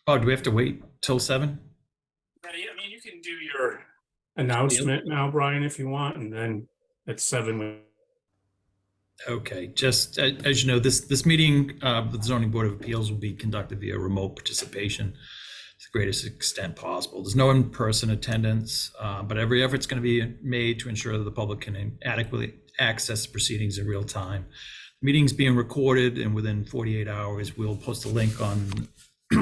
Oh, do we have to wait till 7? Yeah, I mean, you can do your announcement now, Brian, if you want, and then at 7. Okay, just as you know, this meeting with the Zoning Board of Appeals will be conducted via remote participation to the greatest extent possible. There's no in-person attendance, but every effort's going to be made to ensure that the public can adequately access proceedings in real time. The meeting's being recorded, and within 48 hours, we'll post a link on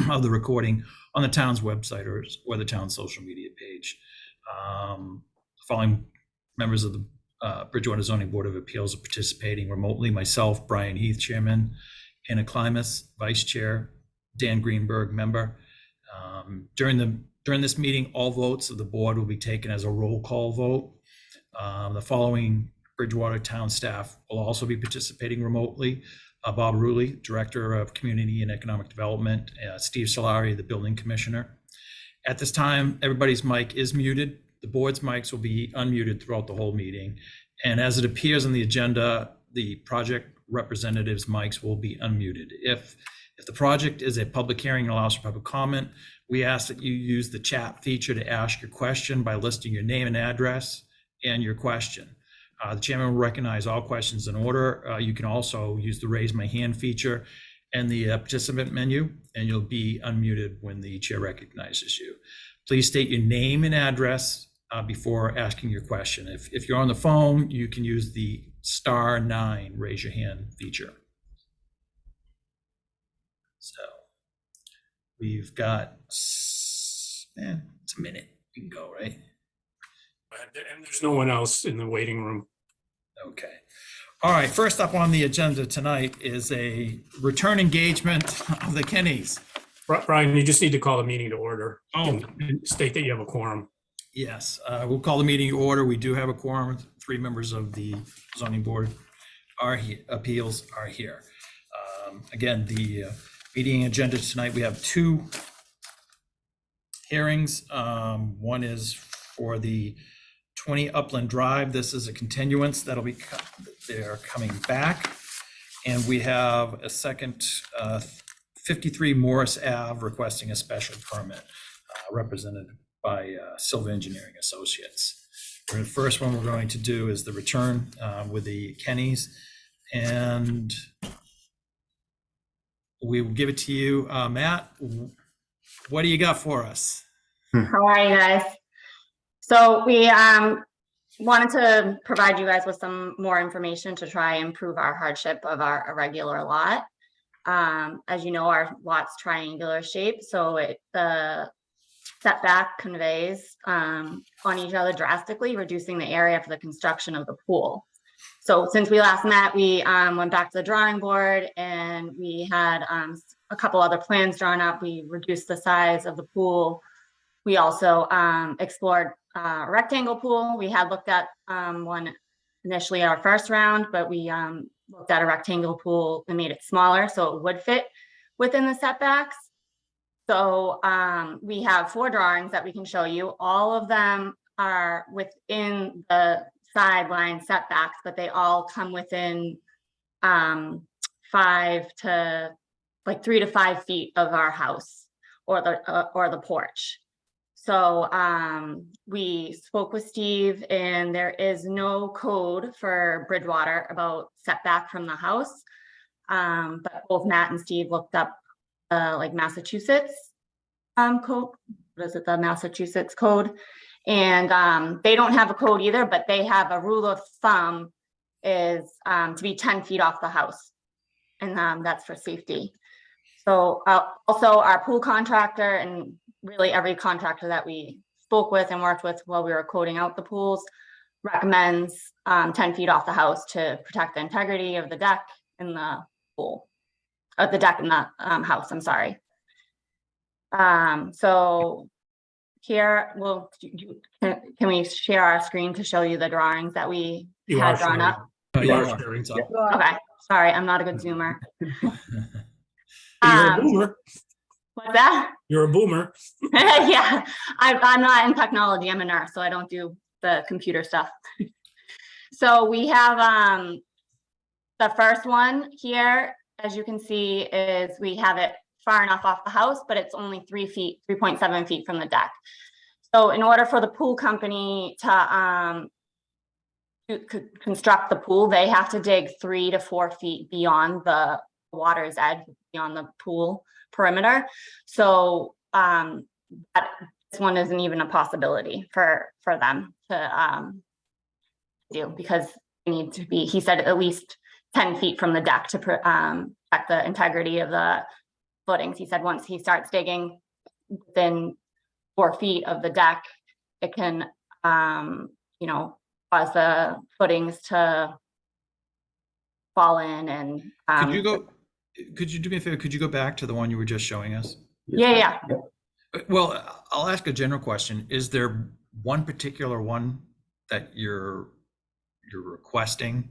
of the recording on the town's website or the town's social media page. Following members of the Bridgewater Zoning Board of Appeals are participating remotely. Myself, Brian Heath, Chairman, Anna Klimas, Vice Chair, Dan Greenberg, Member. During this meeting, all votes of the board will be taken as a roll call vote. The following Bridgewater town staff will also be participating remotely. Bob Ruley, Director of Community and Economic Development, Steve Solari, the Building Commissioner. At this time, everybody's mic is muted. The board's mics will be unmuted throughout the whole meeting. And as it appears on the agenda, the project representatives' mics will be unmuted. If the project is a public hearing and allows for public comment, we ask that you use the chat feature to ask your question by listing your name and address and your question. The chairman will recognize all questions in order. You can also use the raise my hand feature and the participant menu, and you'll be unmuted when the chair recognizes you. Please state your name and address before asking your question. If you're on the phone, you can use the *9 raise your hand feature. So we've got, it's a minute. We can go, right? And there's no one else in the waiting room. Okay. All right. First up on the agenda tonight is a return engagement of the Kennys. Brian, you just need to call the meeting to order. Oh. And state that you have a quorum. Yes, we'll call the meeting to order. We do have a quorum. 3 members of the zoning board appeals are here. Again, the meeting agenda tonight, we have 2 hearings. One is for the 20 Upland Drive. This is a continuance that'll be, they're coming back. And we have a second 53 Morris Ave requesting a special permit represented by Silva Engineering Associates. The first one we're going to do is the return with the Kennys, and we will give it to you. Matt, what do you got for us? How are you guys? So we wanted to provide you guys with some more information to try and improve our hardship of our irregular lot. As you know, our lot's triangular shape, so the setback conveys on each other drastically, reducing the area for the construction of the pool. So since we last met, we went back to the drawing board and we had a couple other plans drawn up. We reduced the size of the pool. We also explored a rectangle pool. We had looked at one initially our first round, but we looked at a rectangle pool and made it smaller so it would fit within the setbacks. So we have 4 drawings that we can show you. All of them are within the sideline setbacks, but they all come within 3 to 5 feet of our house or the porch. So we spoke with Steve, and there is no code for Bridgewater about setback from the house. But both Matt and Steve looked up Massachusetts code. What is it? The Massachusetts code. And they don't have a code either, but they have a rule of thumb is to be 10 feet off the house. And that's for safety. So also our pool contractor and really every contractor that we spoke with and worked with while we were coding out the pools recommends 10 feet off the house to protect the integrity of the deck in the pool, of the deck in the house, I'm sorry. So here, can we share our screen to show you the drawings that we had drawn up? Okay, sorry, I'm not a good zoomer. You're a boomer. What's that? You're a boomer. Yeah, I'm not in technology. I'm a nurse, so I don't do the computer stuff. So we have the first one here, as you can see, is we have it far enough off the house, but it's only 3 feet, 3.7 feet from the deck. So in order for the pool company to construct the pool, they have to dig 3 to 4 feet beyond the water's edge, beyond the pool perimeter. So this one isn't even a possibility for them to do, because they need to be, he said, at least 10 feet from the deck to protect the integrity of the footings. He said once he starts digging within 4 feet of the deck, it can, you know, cause the footings to fall in and. Could you do me a favor? Could you go back to the one you were just showing us? Yeah. Well, I'll ask a general question. Is there one particular one that you're requesting,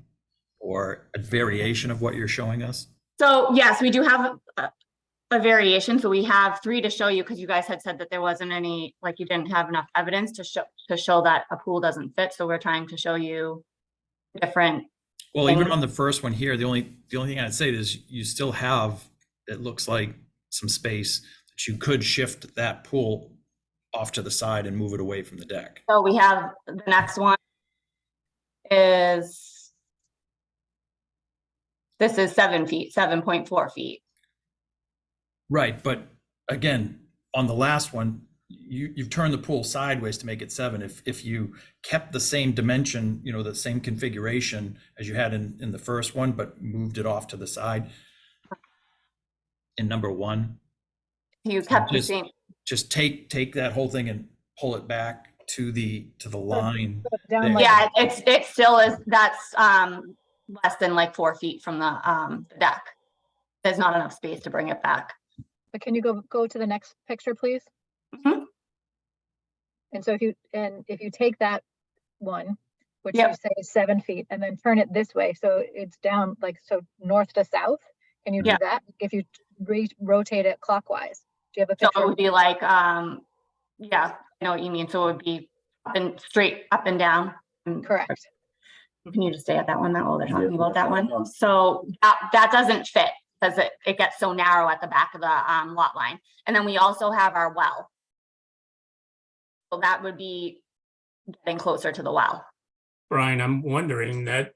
or a variation of what you're showing us? So yes, we do have a variation. So we have 3 to show you, because you guys had said that there wasn't any, like you didn't have enough evidence to show that a pool doesn't fit. So we're trying to show you different. Well, even on the first one here, the only thing I'd say is you still have, it looks like, some space that you could shift that pool off to the side and move it away from the deck. So we have the next one is, this is 7 feet, 7.4 feet. Right, but again, on the last one, you've turned the pool sideways to make it 7. If you kept the same dimension, you know, the same configuration as you had in the first one, but moved it off to the side in number 1. You kept the same. Just take that whole thing and pull it back to the line. Down there. Yeah, it still is, that's less than like 4 feet from the deck. There's not enough space to bring it back. But can you go to the next picture, please? Mhm. And so if you take that one, which Yep. you say is 7 feet, and then turn it this way, so it's down, like, so north to south, can you do Yeah. that? If you rotate it clockwise, do you have a So it picture? would be like, yeah, I know what you mean. So it would be up and straight up and down. Correct. Can you just stay at that one, while they're talking about that one? So that doesn't fit, because it gets so narrow at the back of the lot line. And then we also have our well. So that would be getting closer to the well. Brian, I'm wondering that,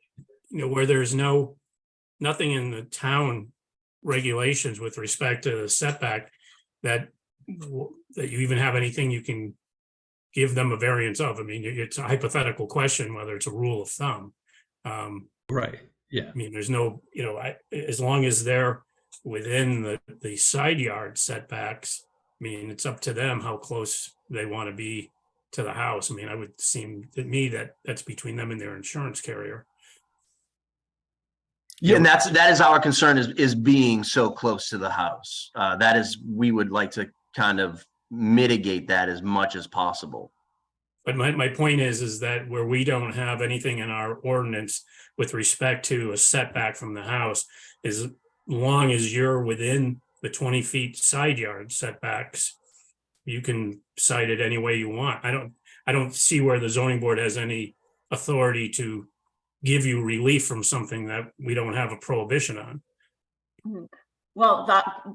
you know, where there's nothing in the town regulations with respect to the setback, that you even have anything you can give them a variance of. I mean, it's a hypothetical question, whether it's a rule of thumb. Right, yeah. I mean, there's no, you know, as long as they're within the side yard setbacks, I mean, it's up to them how close they want to be to the house. I mean, I would seem to me that that's between them and their insurance carrier. Yeah, and that is our concern, is being so close to the house. That is, we would like to kind of mitigate that as much as possible. But my point is that where we don't have anything in our ordinance with respect to a setback from the house, as long as you're within the 20 feet side yard setbacks, you can cite it any way you want. I don't see where the zoning board has any authority to give you relief from something that we don't have a prohibition on. Well,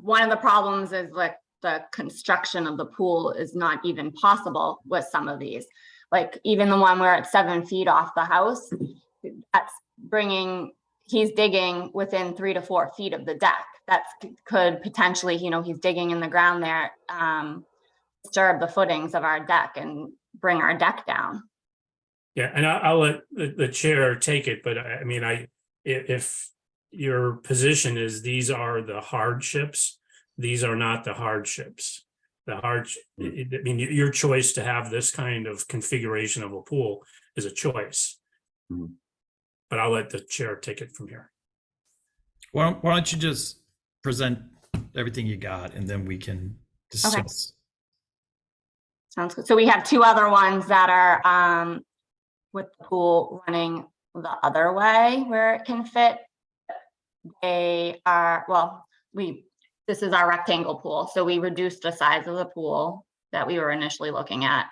one of the problems is like the construction of the pool is not even possible with some of these. Like even the one where it's 7 feet off the house, that's he's digging within 3 to 4 feet of the deck. That could potentially, you know, he's digging in the ground there, disturb the footings of our deck and bring our deck down. Yeah, and I'll let the chair take it, but I mean, if your position is these are the hardships, these are not the hardships. I mean, your choice to have this kind of configuration of a pool is a choice. Mhm. But I'll let the chair take it from here. Why don't you just present everything you got, and then we can discuss. Sounds good. So we have 2 other ones that are with the pool running the other way where it can fit. They are, well, this is our rectangle pool. So we reduced the size of the pool that we were initially looking at.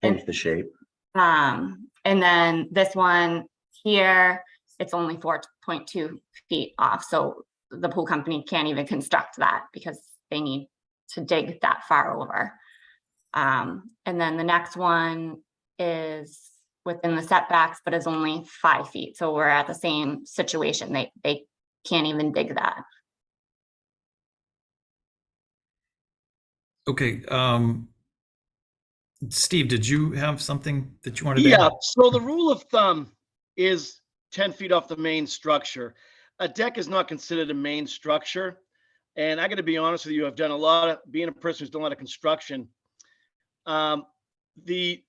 Change the shape. And then this one here, it's only 4.2 feet off. So the pool company can't even construct that because they need to dig that far over. And then the next one is within the setbacks, but is only 5 feet. So we're at the same situation. They can't even dig that. Okay, Steve, did you have something that you wanted to Yeah, add? so the rule of thumb is 10 feet off the main structure. A deck is not considered a main structure. And I got to be honest with you, I've done a lot of, being a person who's done a lot of construction. The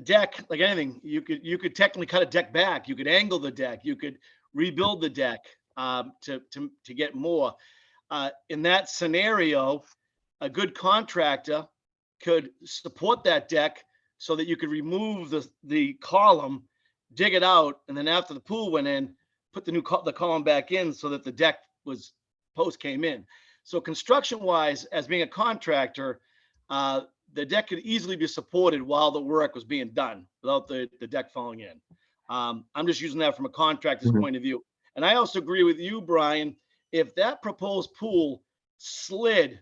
deck, like anything, you could technically cut a deck back. You could angle the deck. You could rebuild the deck to get more. In that scenario, a good contractor could support that deck so that you could remove the column, dig it out, and then after the pool went in, put the column back in so that the deck post came in. So construction wise, as being a contractor, the deck could easily be supported while the work was being done without the deck falling in. I'm just using that from a contractor's point of view. And I also agree with you, Brian, if that proposed pool slid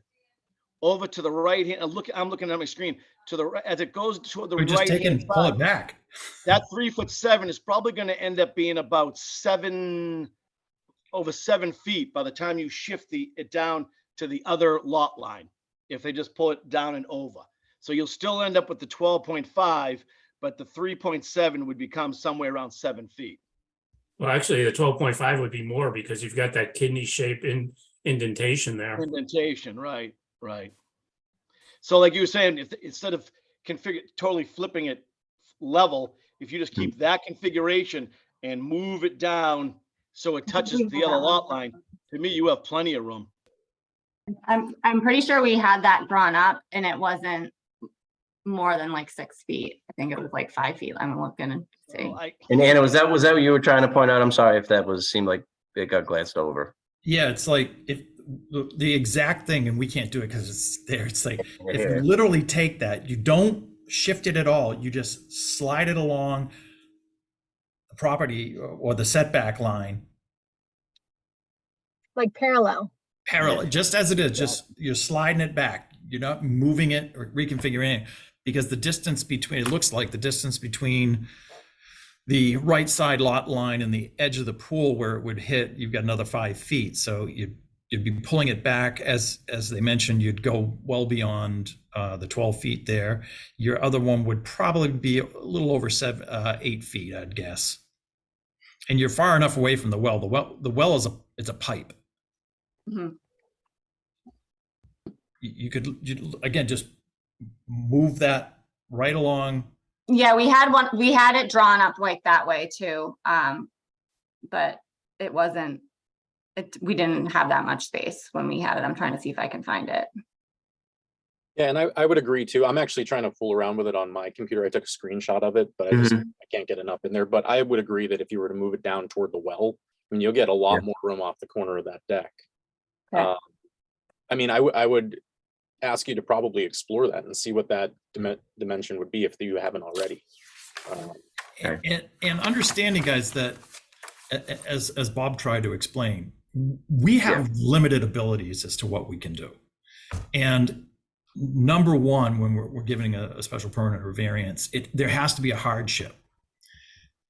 over to the right hand, I'm looking at my screen, as it goes toward the We're just right hand pull side, it back. that 3'7" is probably going to end up being about over 7 feet by the time you shift it down to the other lot line, if they just pull it down and over. So you'll still end up with the 12.5, but the 3.7 would become somewhere around 7 feet. Well, actually, the 12.5 would be more because you've got that kidney shape indentation there. Indentation, right. So like you were saying, if instead of totally flipping it level, if you just keep that configuration and move it down so it touches the other lot line, to me, you have plenty of room. I'm pretty sure we had that drawn up and it wasn't more than like 6 feet. I think it was like 5 feet. I'm looking and see. Well, And Anna, was that what you were trying to point out? I'm sorry if that seemed like it got glanced over. Yeah, it's like if the exact thing, and we can't do it because it's there. It's like if you Yeah. literally take that, you don't shift it at all. You just slide it along the property or the setback line Like parallel. parallel, just as it is. Just you're sliding it back. You're not moving it or reconfiguring it because the distance between it looks like the distance between the right side lot line and the edge of the pool where it would hit, you've got another 5 feet. So you'd be pulling it back as they mentioned, you'd go well beyond the 12 feet there. Your other one would probably be a little over 8 feet, I'd guess. And you're far enough away from the well. The well is a pipe. Mhm. You could again just move that right along. Yeah, we had it drawn up like that way too. But it wasn't, we didn't have that much space when we had it. I'm trying to see if I can find it. Yeah, and I would agree too. I'm actually trying to fool around with it on my computer. I took a screenshot of it, but I can't get enough in there. But I would agree that if you were to move it down toward the well, I mean, you'll get a lot more room off the corner of that deck. Okay. I mean, I would ask you to probably explore that and see what that dimension would be if you haven't already. And understanding, guys, that as Bob tried to explain, we have limited abilities as to what we can do. And number one, when we're giving a special permit or variance, there has to be a hardship.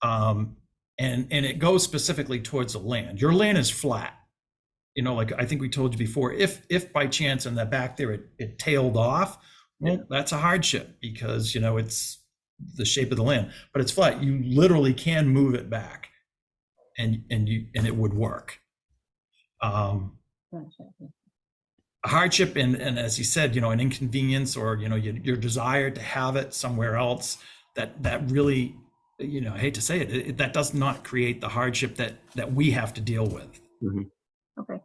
And it goes specifically towards the land. Your land is flat. You know, like I think we told you before, if by chance in the back there it tailed off, well, that's a hardship because, you know, it's the shape of the land, but it's flat. You literally can move it back and it would work. A hardship and as he said, you know, an inconvenience or, you know, your desire to have it somewhere else that really, you know, I hate to say it, that does not create the hardship that we have to deal with. Okay.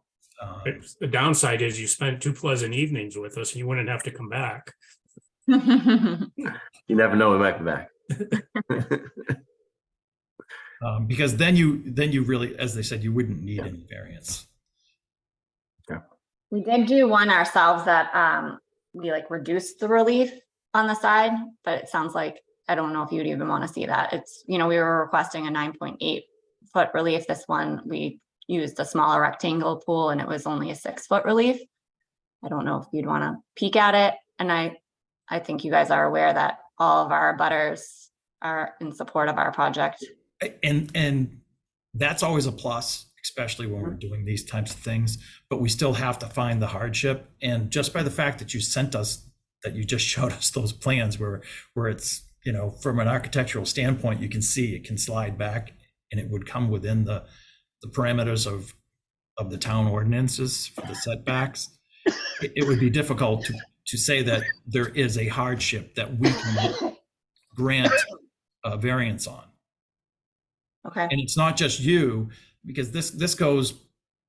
The downside is you spent 2 pleasant evenings with us and you wouldn't have to come back. You never know, we might be back. Because then you really, as they said, you wouldn't need any variance. We did do one ourselves that we like reduced the relief on the side, but it sounds like, I don't know if you'd even want to see that. It's, you know, we were requesting a 9.8 foot relief. This one, we used a smaller rectangle pool and it was only a 6-foot relief. I don't know if you'd want to peek at it. And I think you guys are aware that all of our butters are in support of our project. And that's always a plus, especially when we're doing these types of things, but we still have to find the hardship. And just by the fact that you sent us, that you just showed us those plans where it's, you know, from an architectural standpoint, you can see it can slide back and it would come within the parameters of the town ordinances for the setbacks. It would be difficult to say that there is a hardship that we can grant a variance on. Okay. And it's not just you, because this goes,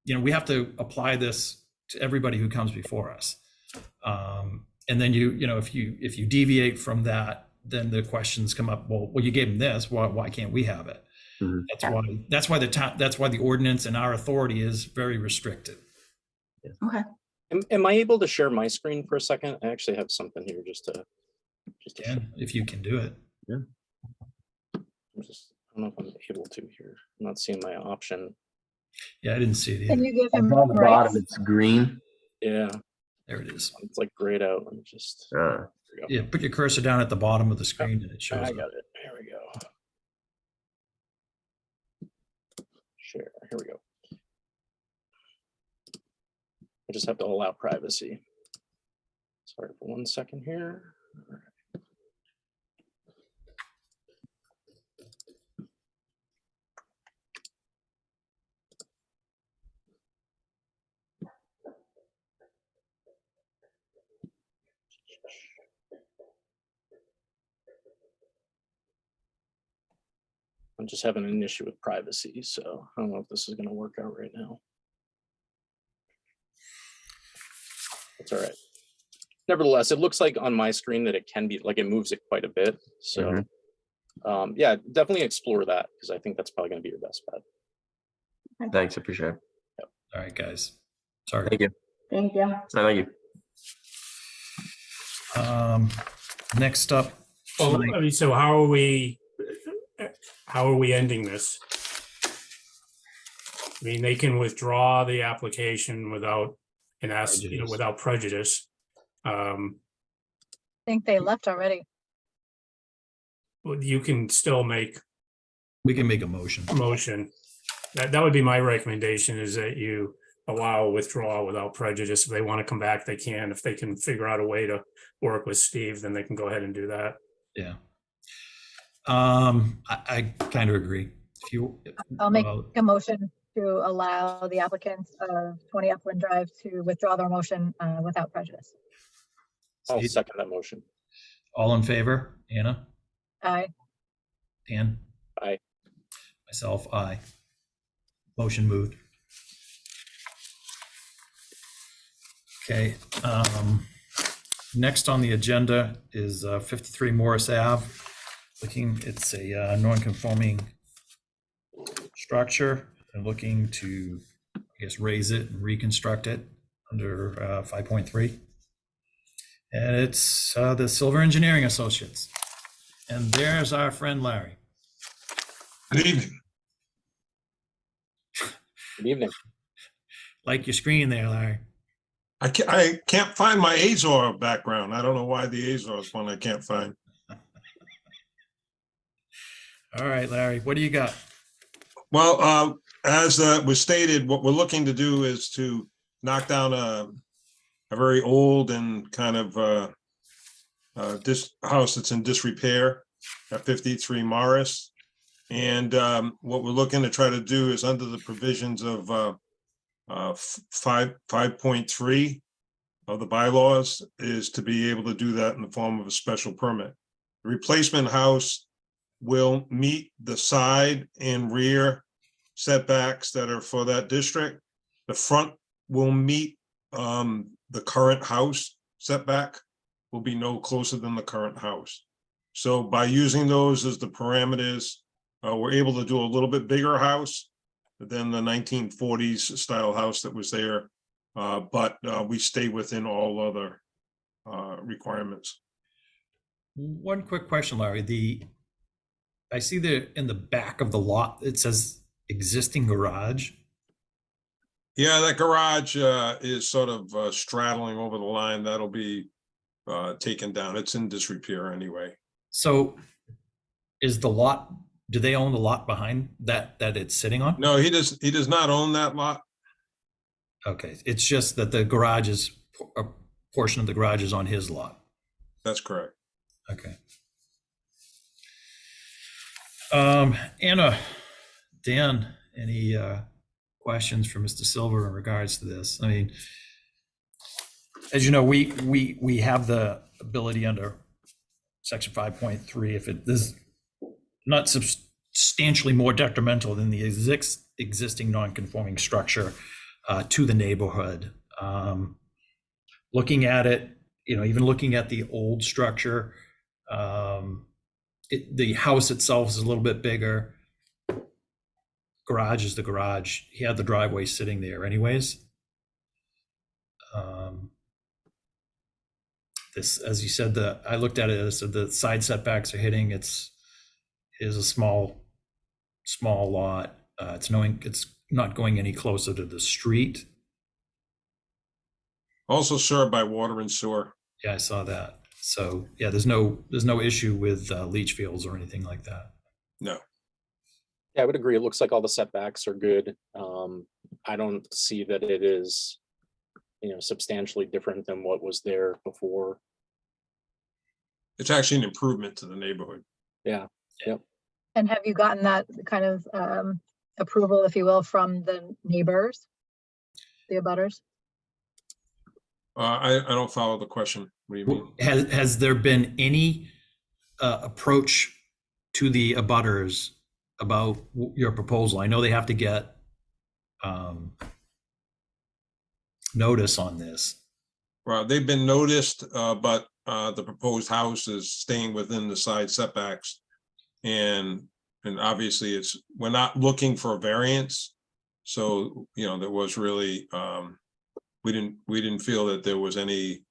you know, we have to apply this to everybody who comes before us. And then you know, if you deviate from that, then the questions come up, well, you gave them this, why can't we have it? Mhm. That's why the ordinance and our authority is very restricted. Okay. Am I able to share my screen for a second? I actually have something here just to Dan, if you can do it. I don't know if I'm able to here. I'm not seeing my option. Yeah, I didn't see it Can either. you give On him the bottom, rights? it's green. Yeah, There it is. it's like grayed out. Let me just. Uh, There we go. Yeah, put your cursor down at the bottom of the screen and it shows I up. got it. Here we go. Share. Here we go. I just have to allow privacy. Sorry for 1 second here. All right. I'm just having an issue with privacy, so I don't know if this is going to work out right now. It's all right. Nevertheless, it looks like on my screen that it can be, like, it moves it quite a bit. So yeah, definitely explore that, because I think that's probably going to be your best bet. Thanks, appreciate it. All right, guys. Sorry. Thank you. Thank you. Thank you. Next up, Oh, I mean, so how are we ending this? I mean, they can withdraw the application without, and ask, you know, Prejudice. without prejudice. I think they left already. But you can still make we can make a motion. a motion. That would be my recommendation, is that you allow withdrawal without prejudice. If they want to come back, they can. If they can figure out a way to work with Steve, then they can go ahead and do that. Yeah. I kind of agree. If you, I'll make well, a motion to allow the applicants of 20 Upland Drive to withdraw their motion without prejudice. I'll Steve, second that motion. all in favor? Anna? Aye. Dan? Aye. Myself, aye. Motion moved. Okay, next on the agenda is 53 Morris Ave. It's a non-conforming structure and looking to, I guess, raise it and reconstruct it under 5.3. And it's the Silver Engineering Associates. And there's our friend Larry. Good evening. Good evening. Like your screen there, Larry. I can't find my Azor background. I don't know why the Azor is one I can't find. All right, Larry, what do you got? Well, as was stated, what we're looking to do is to knock down a very old and kind of this house that's in disrepair at 53 Morris. And what we're looking to try to do is, under the provisions of 5.3 of the bylaws, is to be able to do that in the form of a special permit. The replacement house will meet the side and rear setbacks that are for that district. The front will meet the current house setback, will be no closer than the current house. So by using those as the parameters, we're able to do a little bit bigger house than the 1940s style house that was there, but we stay within all other requirements. One quick question, Larry. I see there in the back of the lot, it says existing garage. Yeah, that garage is sort of straddling over the line. That'll be taken down. It's in disrepair anyway. So is the lot, do they own the lot behind that it's sitting on? No, he does not own that lot. Okay, it's just that the garage is, a portion of the garage is on his lot. That's correct. Okay. Anna, Dan, any questions for Mr. Silver in regards to this? I mean, as you know, we have the ability under section 5.3, if it is not substantially more detrimental than the existing non-conforming structure to the neighborhood. Looking at it, even looking at the old structure, the house itself is a little bit bigger. Garage is the garage. He had the driveway sitting there anyways. This, as you said, I looked at it as the side setbacks are hitting. It is a small lot. It's not going any closer to the street. Also served by water and sewer. Yeah, I saw that. So yeah, there's no issue with leach fields or anything like that. No. Yeah, I would agree. It looks like all the setbacks are good. I don't see that it is, substantially different than what was there before. It's actually an improvement to the neighborhood. Yeah. Yep. And have you gotten that kind of approval, if you will, from the neighbors, the abutters? I don't follow the question. What do you mean? Has there been any approach to the abutters about your proposal? I know they have to get notice on this. Well, they've been noticed, but the proposed house is staying within the side setbacks. And obviously we're not looking for a variance. So, there was really, we didn't feel that there was any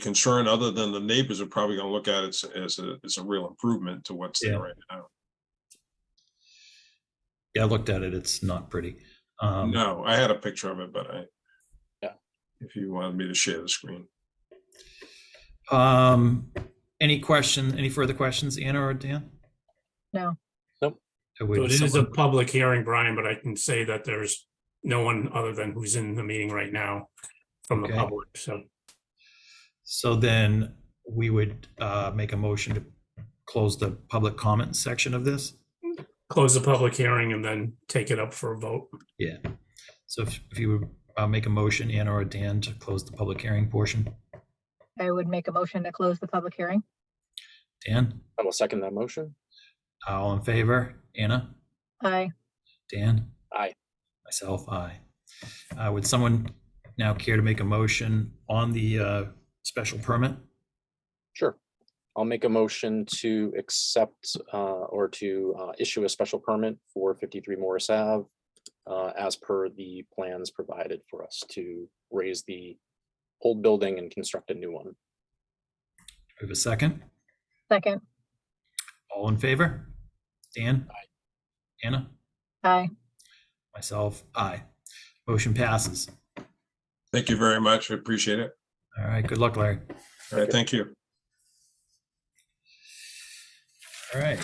concern other than the neighbors are probably going to look at it as a real improvement to what's there right now. Yeah, I looked at it. It's not pretty. No, I had a picture of it, but Yeah. If you wanted me to share the screen. Any further questions, Anna or Dan? No. Nope. Would So it is a someone- public hearing, Brian, but I can say that there's no one other than who's in the meeting right now from the Okay. public, so. So then we would make a motion to close the public comment section of this. Close the public hearing and then take it up for a vote. Yeah. So if you would make a motion, Anna or Dan, to close the public hearing portion. I would make a motion to close the public hearing. Dan, I will second that motion. all in favor? Anna, Aye. Dan? Aye. Myself, aye. Would someone now care to make a motion on the special permit? Sure. I'll make a motion to accept or to issue a special permit for 53 Morris Ave as per the plans provided for us to raise the old building and construct a new one. Do we have a second? Second. All in favor? Dan? Anna? Aye. Myself, aye. Motion passes. Thank you very much. I appreciate it. All right, good luck, Larry. All right, thank you. All right.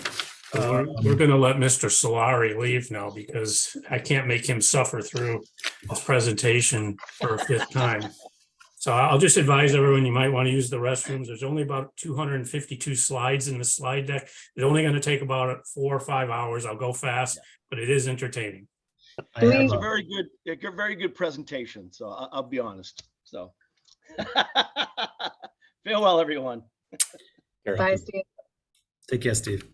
We're gonna let Mr. Solari leave now because I can't make him suffer through his presentation for a fifth time. So I'll just advise everyone, you might want to use the restrooms. There's only about 252 slides in the slide deck. It's only going to take about 4 or 5 hours. I'll go fast, but it is entertaining. I Do have It's a a- very good presentation, so I'll be honest, so. Farewell, everyone. Bye, Steve. Take care, Steve.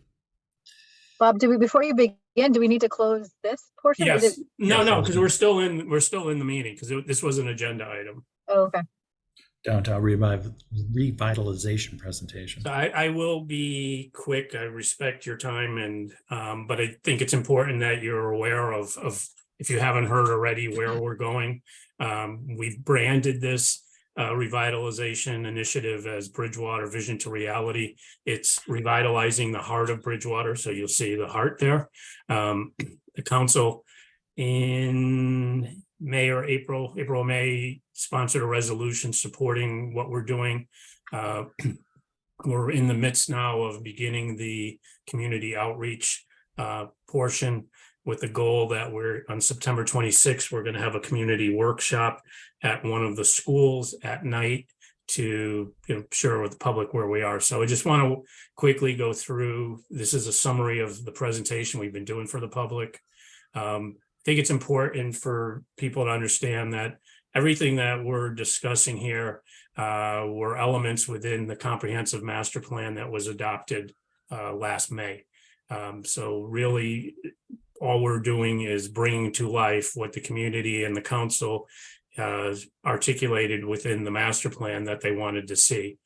Bob, before you begin, do we need to close this portion? or Yes, did- no, because we're still in the meeting because this was an agenda item. Oh, okay. Downtown revitalization presentation. So I will be quick. I respect your time and, but I think it's important that you're aware of, if you haven't heard already, where we're going. We've branded this revitalization initiative as Bridgewater Vision to Reality. It's revitalizing the heart of Bridgewater. So you'll see the heart there. The council in May or April, or May, sponsored a resolution supporting what we're doing. We're in the midst now of beginning the community outreach portion, with the goal that we're on September 26th, we're going to have a community workshop at one of the schools at night to share with the public where we are. So I just want to quickly go through, this is a summary of the presentation we've been doing for the public. I think it's important for people to understand that everything that we're discussing here were elements within the comprehensive master plan that was adopted last May. So really, all we're doing is bringing to life what the community and the council articulated within the master plan that they wanted to see.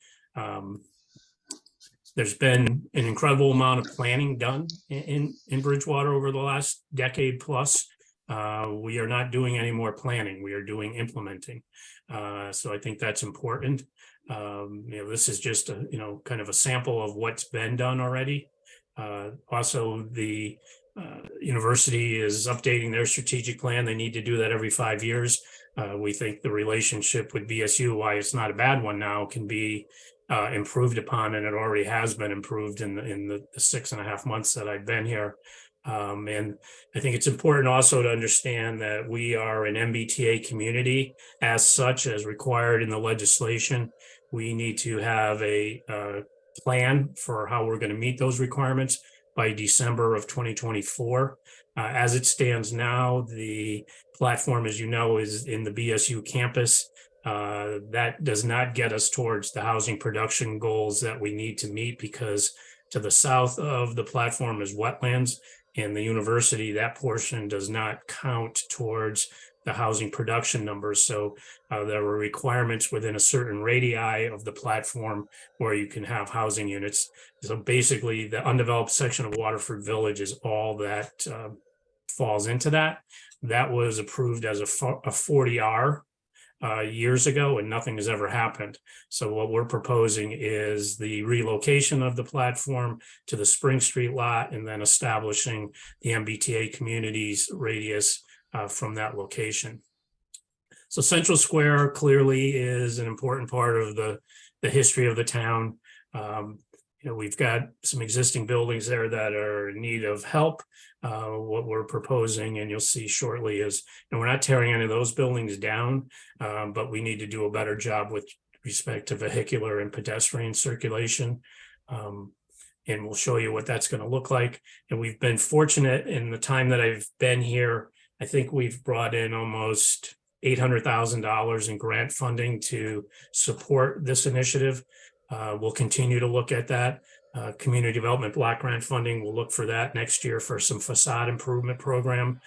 There's been an incredible amount of planning done in Bridgewater over the last decade plus. We are not doing any more planning. We are doing implementing. So I think that's important. This is just a, kind of a sample of what's been done already. Also, the university is updating their strategic plan. They need to do that every 5 years. We think the relationship with BSU, why it's not a bad one now, can be improved upon, and it already has been improved in the 6.5 months that I've been here. And I think it's important also to understand that we are an MBTA community. As such, as required in the legislation, we need to have a plan for how we're going to meet those requirements by December of 2024. As it stands now, the platform, as you know, is in the BSU campus. That does not get us towards the housing production goals that we need to meet, because to the south of the platform is wetlands, and the university, that portion does not count towards the housing production numbers. So there were requirements within a certain radii of the platform where you can have housing units. So basically, the undeveloped section of Waterford Village is all that falls into that. That was approved as a 40R years ago, and nothing has ever happened. So what we're proposing is the relocation of the platform to the Spring Street lot, and then establishing the MBTA communities radius from that location. So Central Square clearly is an important part of the history of the town. We've got some existing buildings there that are in need of help. What we're proposing, and you'll see shortly, is we're not tearing any of those buildings down, but we need to do a better job with respect to vehicular and pedestrian circulation. And we'll show you what that's going to look like. And we've been fortunate in the time that I've been here. I think we've brought in almost $800,000 in grant funding to support this initiative. We'll continue to look at that. Community Development Block Grant funding, we'll look for that next year for some facade improvement program.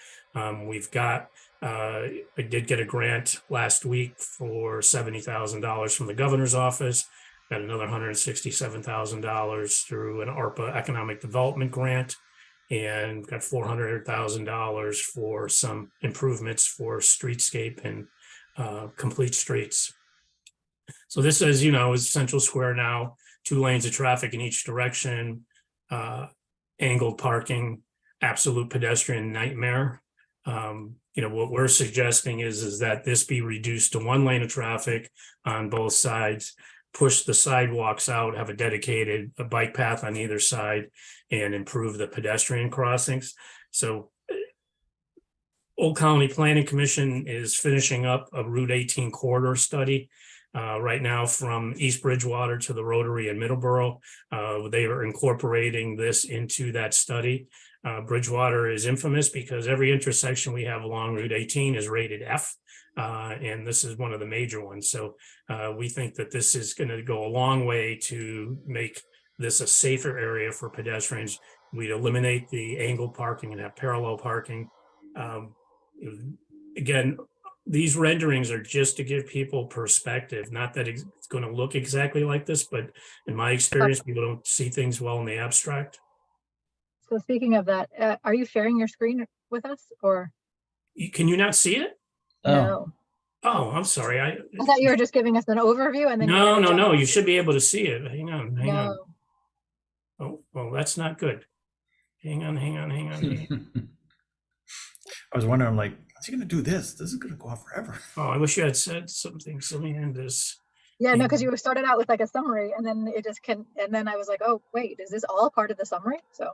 We've got, I did get a grant last week for $70,000 from the governor's office. Got another $167,000 through an ARPA economic development grant, and got $400,000 for some improvements for streetscape and complete streets. So this, as you know, is Central Square now, 2 lanes of traffic in each direction, angled parking, absolute pedestrian nightmare. What we're suggesting is that this be reduced to 1 lane of traffic on both sides, push the sidewalks out, have a dedicated bike path on either side, and improve the pedestrian crossings. So Old Colony Planning Commission is finishing up a Route 18 corridor study right now from East Bridgewater to the Rotary in Middleborough. They are incorporating this into that study. Bridgewater is infamous because every intersection we have along Route 18 is rated F, and this is one of the major ones. So we think that this is going to go a long way to make this a safer area for pedestrians. We'd eliminate the angled parking and have parallel parking. Again, these renderings are just to give people perspective, not that it's going to look exactly like this, but in my experience, people don't see things well in the abstract. So speaking of that, are you sharing your screen with us, or? Can you not see it? No. Oh, I'm sorry. I thought you were just giving us an overview, and then. No. You should be able to see it. Hang on. No. Oh, well, that's not good. Hang on. I was wondering, like, How's he gonna do this? This is gonna go on forever. Oh, I wish you had said something. So let me end this. Yeah, no, because you started out with like a summary and then it just can, and then I was like, oh, wait, is this all part of the summary? So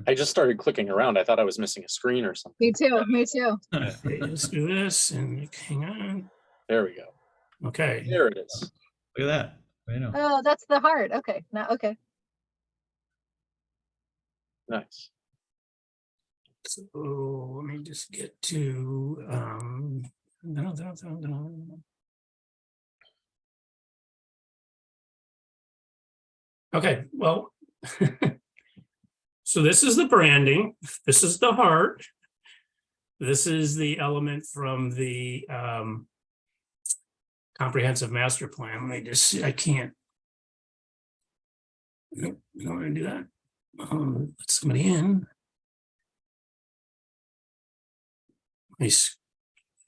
I just started clicking around. I thought I was missing a screen or something. me too, me too. Okay, let's do this and hang on. There we go. Okay. There it is. Look at that. I know. Oh, that's the heart. Okay, now, okay. Nice. So let me just get to okay, well, so this is the branding, this is the heart. This is the element from the comprehensive master plan. Let me just see, I can't. Nope, I don't want to do that. Let somebody in.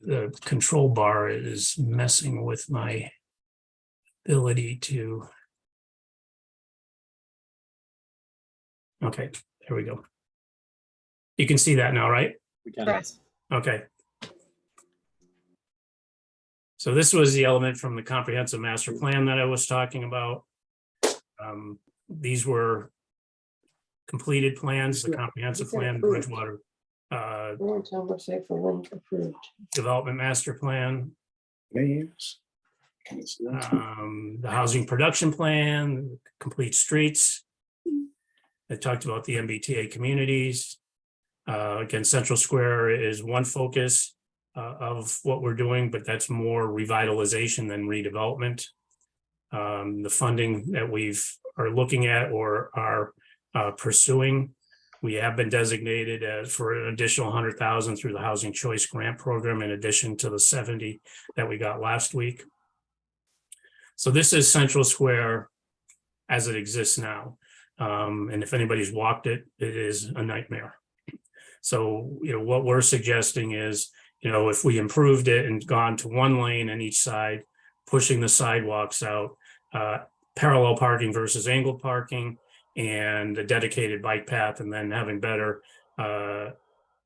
The control bar is messing with my ability to. Okay, there we go. You can see that now, right? We can. Correct. Okay. So this was the element from the comprehensive master plan that I was talking about. These were completed plans, the comprehensive plan, Bridgewater development master plan, the housing production plan, complete streets. I talked about the MBTA communities. Again, Central Square is one focus of what we're doing, but that's more revitalization than redevelopment. The funding that are looking at or are pursuing, we have been designated as for an additional 100,000 through the Housing Choice Grant Program, in addition to the 70 that we got last week. So this is Central Square as it exists now. And if anybody's walked it, it is a nightmare. So, what we're suggesting is, if we improved it and gone to one lane on each side, pushing the sidewalks out, parallel parking versus angled parking, and a dedicated bike path, and then having better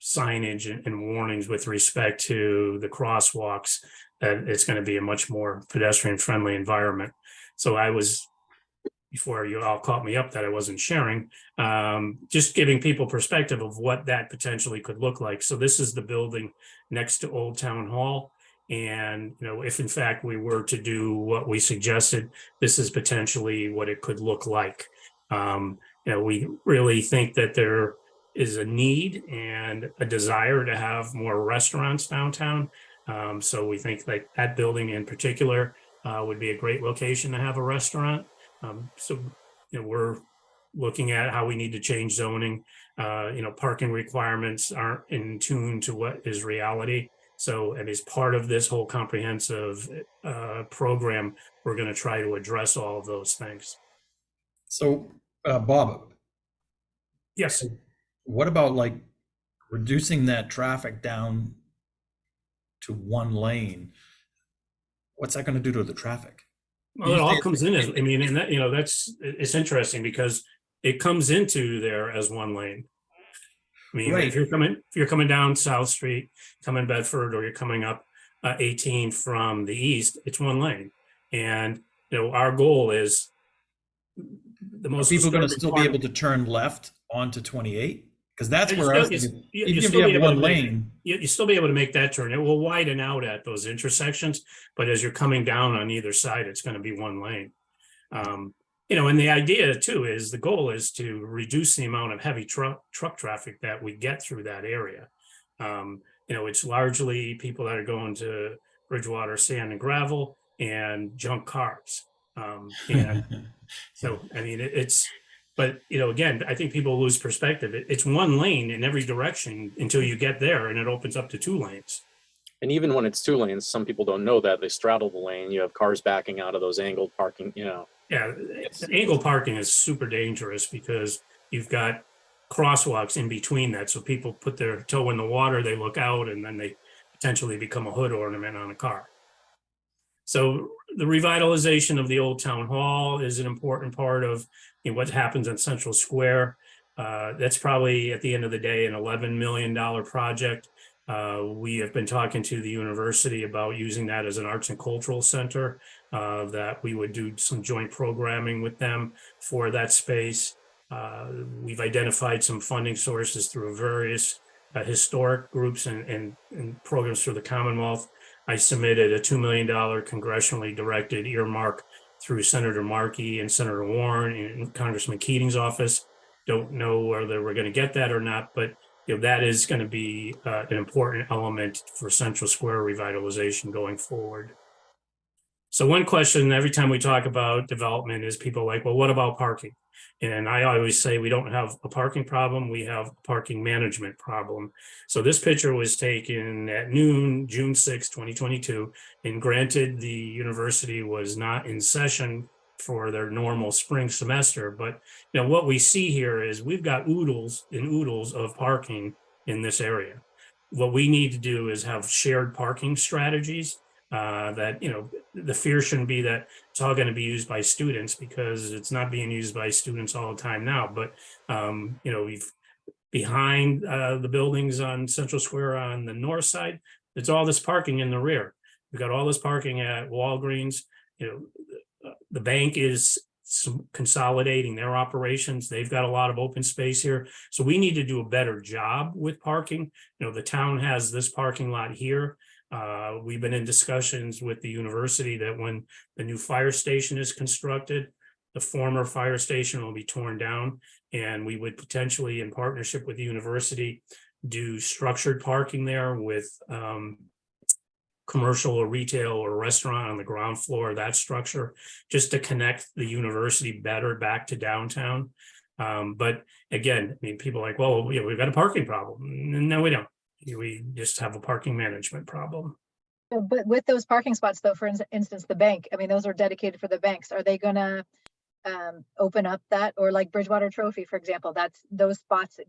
signage and warnings with respect to the crosswalks, that it's going to be a much more pedestrian friendly environment. So I was, before you all caught me up that I wasn't sharing, just giving people perspective of what that potentially could look like. So this is the building next to Old Town Hall. And, if in fact we were to do what we suggested, this is potentially what it could look like. We really think that there is a need and a desire to have more restaurants downtown. So we think that that building in particular would be a great location to have a restaurant. We're looking at how we need to change zoning. Parking requirements aren't in tune to what is reality. So, and as part of this whole comprehensive program, we're going to try to address all of those things. So, Bob, Yes. what about like reducing that traffic down to one lane? What's that going to do to the traffic? Well, it all comes in as, and that, it's interesting because it comes into there as one lane. Right. If you're coming down South Street, coming Bedford, or you're coming up 18 from the east, it's one lane. And, our goal is the most. Are people going to still be able to turn left onto 28? Because that's where I was thinking, even if still you be have able one to make- lane. You still be able to make that turn. It will widen out at those intersections, but as you're coming down on either side, it's going to be one lane. And the idea too is the goal is to reduce the amount of heavy truck traffic that we get through that area. It's largely people that are going to Bridgewater sand and gravel and junk cars. And so, but again, I think people lose perspective. It's one lane in every direction until you get there and it opens up to two lanes. And even when it's two lanes, some people don't know that they straddle the lane. You have cars backing out of those angled parking, Yeah, angle parking is super dangerous because you've got crosswalks in between that. So people put their toe in the water, they look out, and then they potentially become a hood ornament on a car. So the revitalization of the Old Town Hall is an important part of what happens in Central Square. That's probably at the end of the day an $11 million project. We have been talking to the university about using that as an arts and cultural center, that we would do some joint programming with them for that space. We've identified some funding sources through various historic groups and programs through the Commonwealth. I submitted a $2 million congressionally directed earmark through Senator Markey and Senator Warren and Congressman Keating's office. Don't know whether we're going to get that or not, but that is going to be an important element for Central Square revitalization going forward. So one question every time we talk about development is people are like, well, what about parking? And I always say we don't have a parking problem, we have a parking management problem. So this picture was taken at noon, June 6, 2022, and granted the university was not in session for their normal spring semester. But what we see here is we've got oodles and oodles of parking in this area. What we need to do is have shared parking strategies that, the fear shouldn't be that it's all going to be used by students, because it's not being used by students all the time now. But, we've behind the buildings on Central Square on the north side, it's all this parking in the rear. We've got all this parking at Walgreens. The bank is consolidating their operations. They've got a lot of open space here. So we need to do a better job with parking. The town has this parking lot here. We've been in discussions with the university that when the new fire station is constructed, the former fire station will be torn down, and we would potentially, in partnership with the university, do structured parking there with commercial or retail or restaurant on the ground floor of that structure, just to connect the university better back to downtown. But again, people are like, well, we've got a parking problem. No, we don't. We just have a parking management problem. But with those parking spots, though, for instance, the bank, those are dedicated for the banks. Are they gonna open up that, or like Bridgewater Trophy, for example, those spots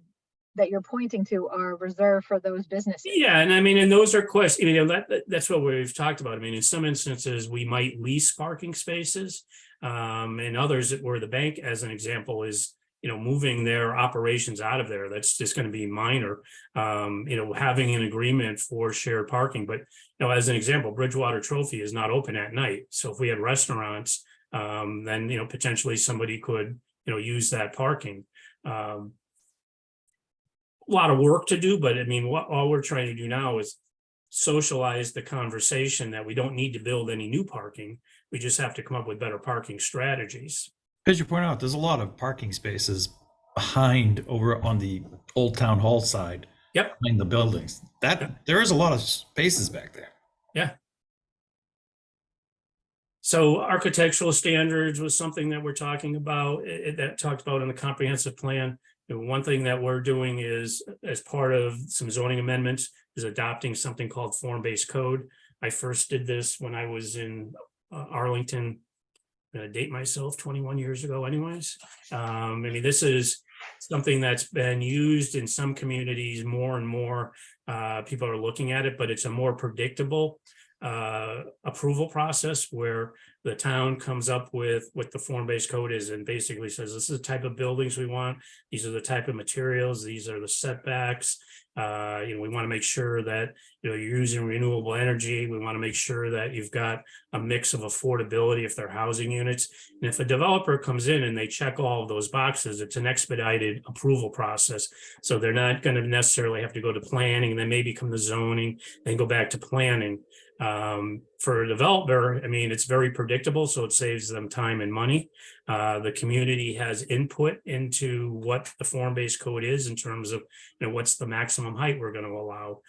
that you're pointing to are reserved for those businesses? Yeah, and those are questions. That's what we've talked about. In some instances, we might lease parking spaces, and others where the bank, as an example, is moving their operations out of there. That's just going to be minor. Having an agreement for shared parking, but as an example, Bridgewater Trophy is not open at night. So if we had restaurants, then potentially somebody could use that parking. A lot of work to do, but all we're trying to do now is socialize the conversation that we don't need to build any new parking. We just have to come up with better parking strategies. As you point out, there's a lot of parking spaces behind over on the old town hall side. Yep. Behind the buildings. There is a lot of spaces back there. Yeah. So architectural standards was something that we're talking about, that talked about in the comprehensive plan. One thing that we're doing is, as part of some zoning amendments, is adopting something called form-based code. I first did this when I was in Arlington. I'm gonna date myself 21 years ago anyways. This is something that's been used in some communities more and more. People are looking at it, but it's a more predictable approval process where the town comes up with what the form-based code is and basically says, this is the type of buildings we want. These are the type of materials. These are the setbacks. We want to make sure that you're using renewable energy. We want to make sure that you've got a mix of affordability if they're housing units. And if a developer comes in and they check all of those boxes, it's an expedited approval process. So they're not going to necessarily have to go to planning and then maybe come to zoning, then go back to planning. For a developer, it's very predictable, so it saves them time and money. The community has input into what the form-based code is in terms of what's the maximum height we're going to allow.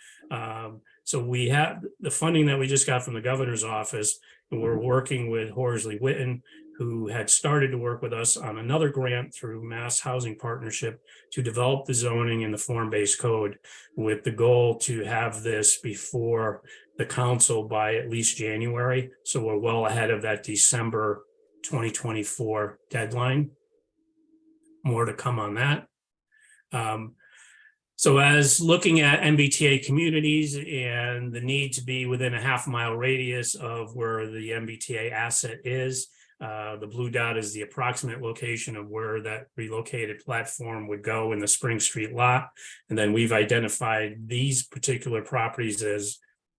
So we have the funding that we just got from the governor's office. We're working with Horsley Witten, who had started to work with us on another grant through Mass Housing Partnership to develop the zoning and the form-based code, with the goal to have this before the council by at least January. So we're well ahead of that December 2024 deadline. More to come on that. So as looking at MBTA communities and the need to be within a half-mile radius of where the MBTA asset is, The blue dot is the approximate location of where that relocated platform would go in the Spring Street lot. And then we've identified these particular properties as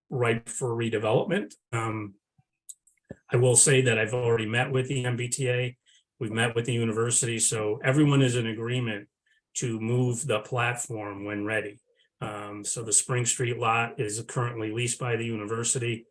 ripe for redevelopment. I will say that I've already met with the MBTA. We've met with the university, so everyone is in agreement to move the platform when ready. So the Spring Street lot is currently leased by the university.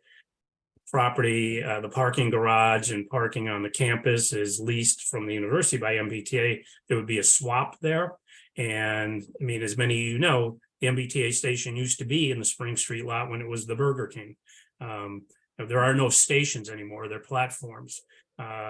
Property, the parking garage and parking on the campus is leased from the university by MBTA. There would be a swap there. And I mean, as many of you know, the MBTA station used to be in the Spring Street lot when it was the Burger King. There are no stations anymore, they're platforms.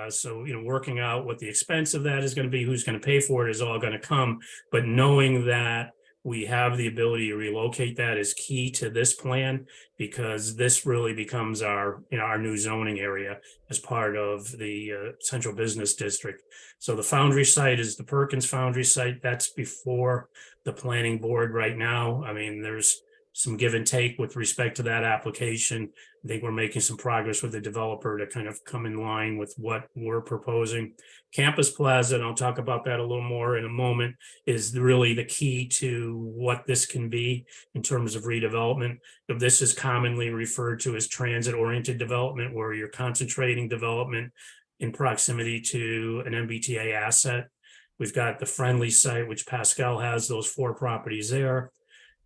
So, you know, working out what the expense of that is going to be, who's going to pay for it is all going to come. But knowing that we have the ability to relocate that is key to this plan, because this really becomes our, you know, our new zoning area as part of the central business district. So the Foundry site is the Perkins Foundry site. That's before the planning board right now. I mean, there's some give and take with respect to that application. I think we're making some progress with the developer to kind of come in line with what we're proposing. Campus Plaza, and I'll talk about that a little more in a moment, is really the key to what this can be in terms of redevelopment. This is commonly referred to as transit-oriented development, where you're concentrating development in proximity to an MBTA asset. We've got the Friendly site, which Pascal has those 4 properties there.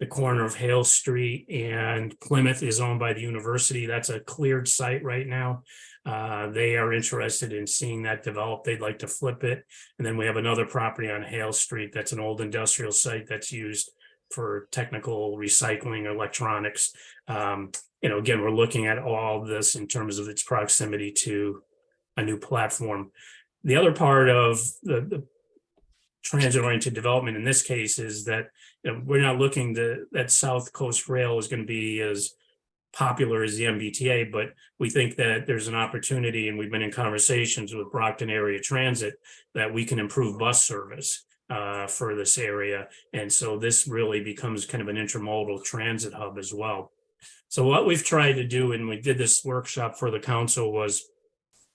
The corner of Hale Street and Plymouth is owned by the university. That's a cleared site right now. They are interested in seeing that develop. They'd like to flip it. And then we have another property on Hale Street. That's an old industrial site that's used for technical recycling, electronics. You know, again, we're looking at all this in terms of its proximity to a new platform. The other part of the transit-oriented development in this case is that, you know, we're not looking that South Coast Rail is going to be as popular as the MBTA, but we think that there's an opportunity, and we've been in conversations with Brockton Area Transit, that we can improve bus service for this area. And so this really becomes kind of an intermodal transit hub as well. So what we've tried to do, and we did this workshop for the council, was,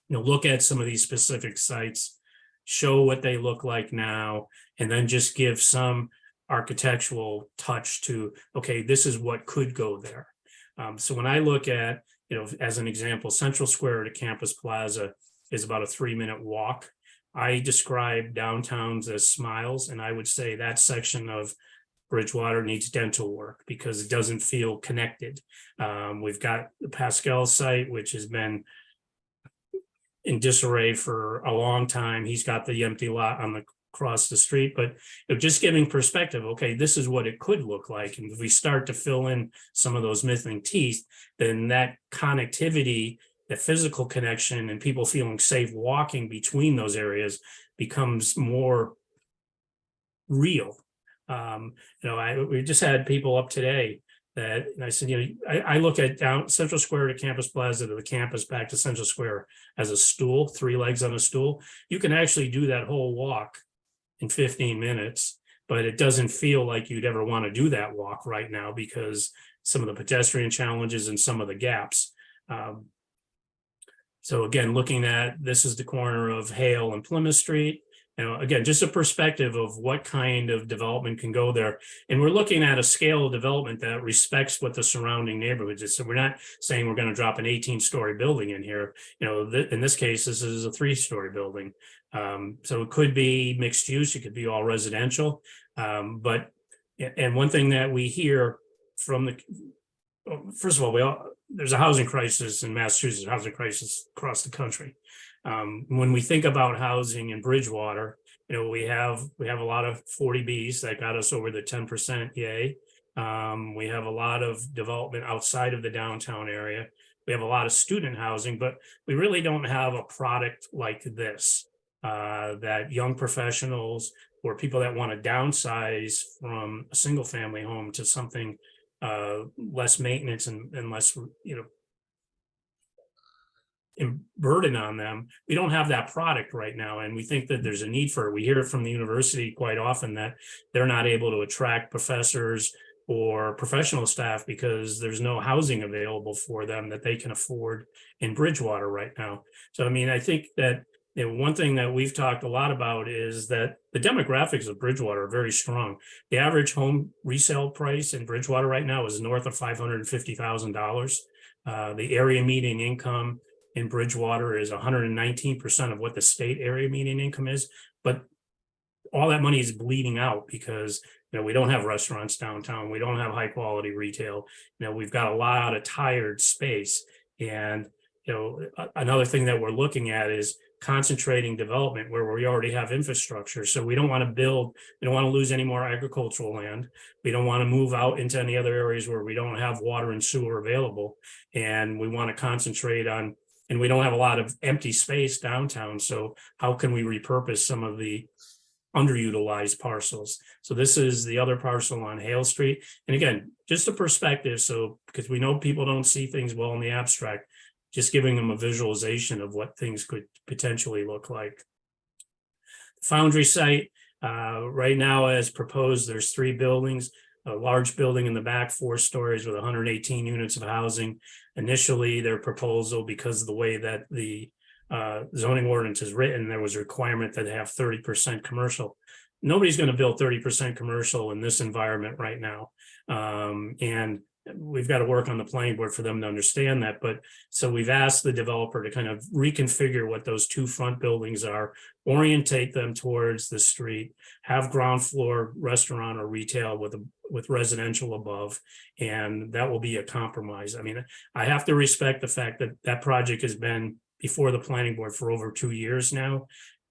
you know, look at some of these specific sites, show what they look like now, and then just give some architectural touch to, okay, this is what could go there. So when I look at, you know, as an example, Central Square to Campus Plaza is about a 3-minute walk. I describe downtowns as smiles, and I would say that section of Bridgewater needs dental work because it doesn't feel connected. We've got the Pascal site, which has been in disarray for a long time. He's got the empty lot on the across the street, but you know, just giving perspective, okay, this is what it could look like. And if we start to fill in some of those missing teeth, then that connectivity, the physical connection, and people feeling safe walking between those areas becomes more real. You know, we just had people up today that, and I said, you know, I look at down Central Square to Campus Plaza to the campus back to Central Square as a stool, 3 legs on a stool. You can actually do that whole walk in 15 minutes, but it doesn't feel like you'd ever want to do that walk right now because some of the pedestrian challenges and some of the gaps. So again, looking at, this is the corner of Hale and Plymouth Street. You know, again, just a perspective of what kind of development can go there. And we're looking at a scale of development that respects what the surrounding neighborhoods is. So we're not saying we're going to drop an 18-story building in here. You know, in this case, this is a 3-story building. So it could be mixed use, it could be all residential. But one thing that we hear from first of all, there's a housing crisis in Massachusetts, a housing crisis across the country. When we think about housing in Bridgewater, you know, we have a lot of 40Bs that got us over the 10% yay. We have a lot of development outside of the downtown area. We have a lot of student housing, but we really don't have a product like this, that young professionals or people that want to downsize from a single family home to something less maintenance and less, you know, burden on them. We don't have that product right now, and we think that there's a need for it. We hear it from the university quite often that they're not able to attract professors or professional staff because there's no housing available for them that they can afford in Bridgewater right now. So, I mean, I think that, you know, one thing that we've talked a lot about is that the demographics of Bridgewater are very strong. The average home resale price in Bridgewater right now is north of $550,000. The area median income in Bridgewater is 119% of what the state area median income is, but all that money is bleeding out because, you know, we don't have restaurants downtown. We don't have high quality retail. You know, we've got a lot of tired space. And, you know, another thing that we're looking at is concentrating development where we already have infrastructure. So we don't want to build, we don't want to lose any more agricultural land. We don't want to move out into any other areas where we don't have water and sewer available. And we want to concentrate on, and we don't have a lot of empty space downtown. So how can we repurpose some of the underutilized parcels? So this is the other parcel on Hale Street. And again, just a perspective. So, because we know people don't see things well in the abstract, just giving them a visualization of what things could potentially look like. Foundry site, right now as proposed, there's 3 buildings, a large building in the back, 4 stories with 118 units of housing. Initially, their proposal, because of the way that the zoning ordinance is written, there was a requirement that they have 30% commercial. Nobody's going to build 30% commercial in this environment right now. And we've got to work on the planning board for them to understand that. But so we've asked the developer to kind of reconfigure what those 2 front buildings are, orientate them towards the street, have ground floor restaurant or retail with residential above, and that will be a compromise. I mean, I have to respect the fact that that project has been before the planning board for over 2 years now.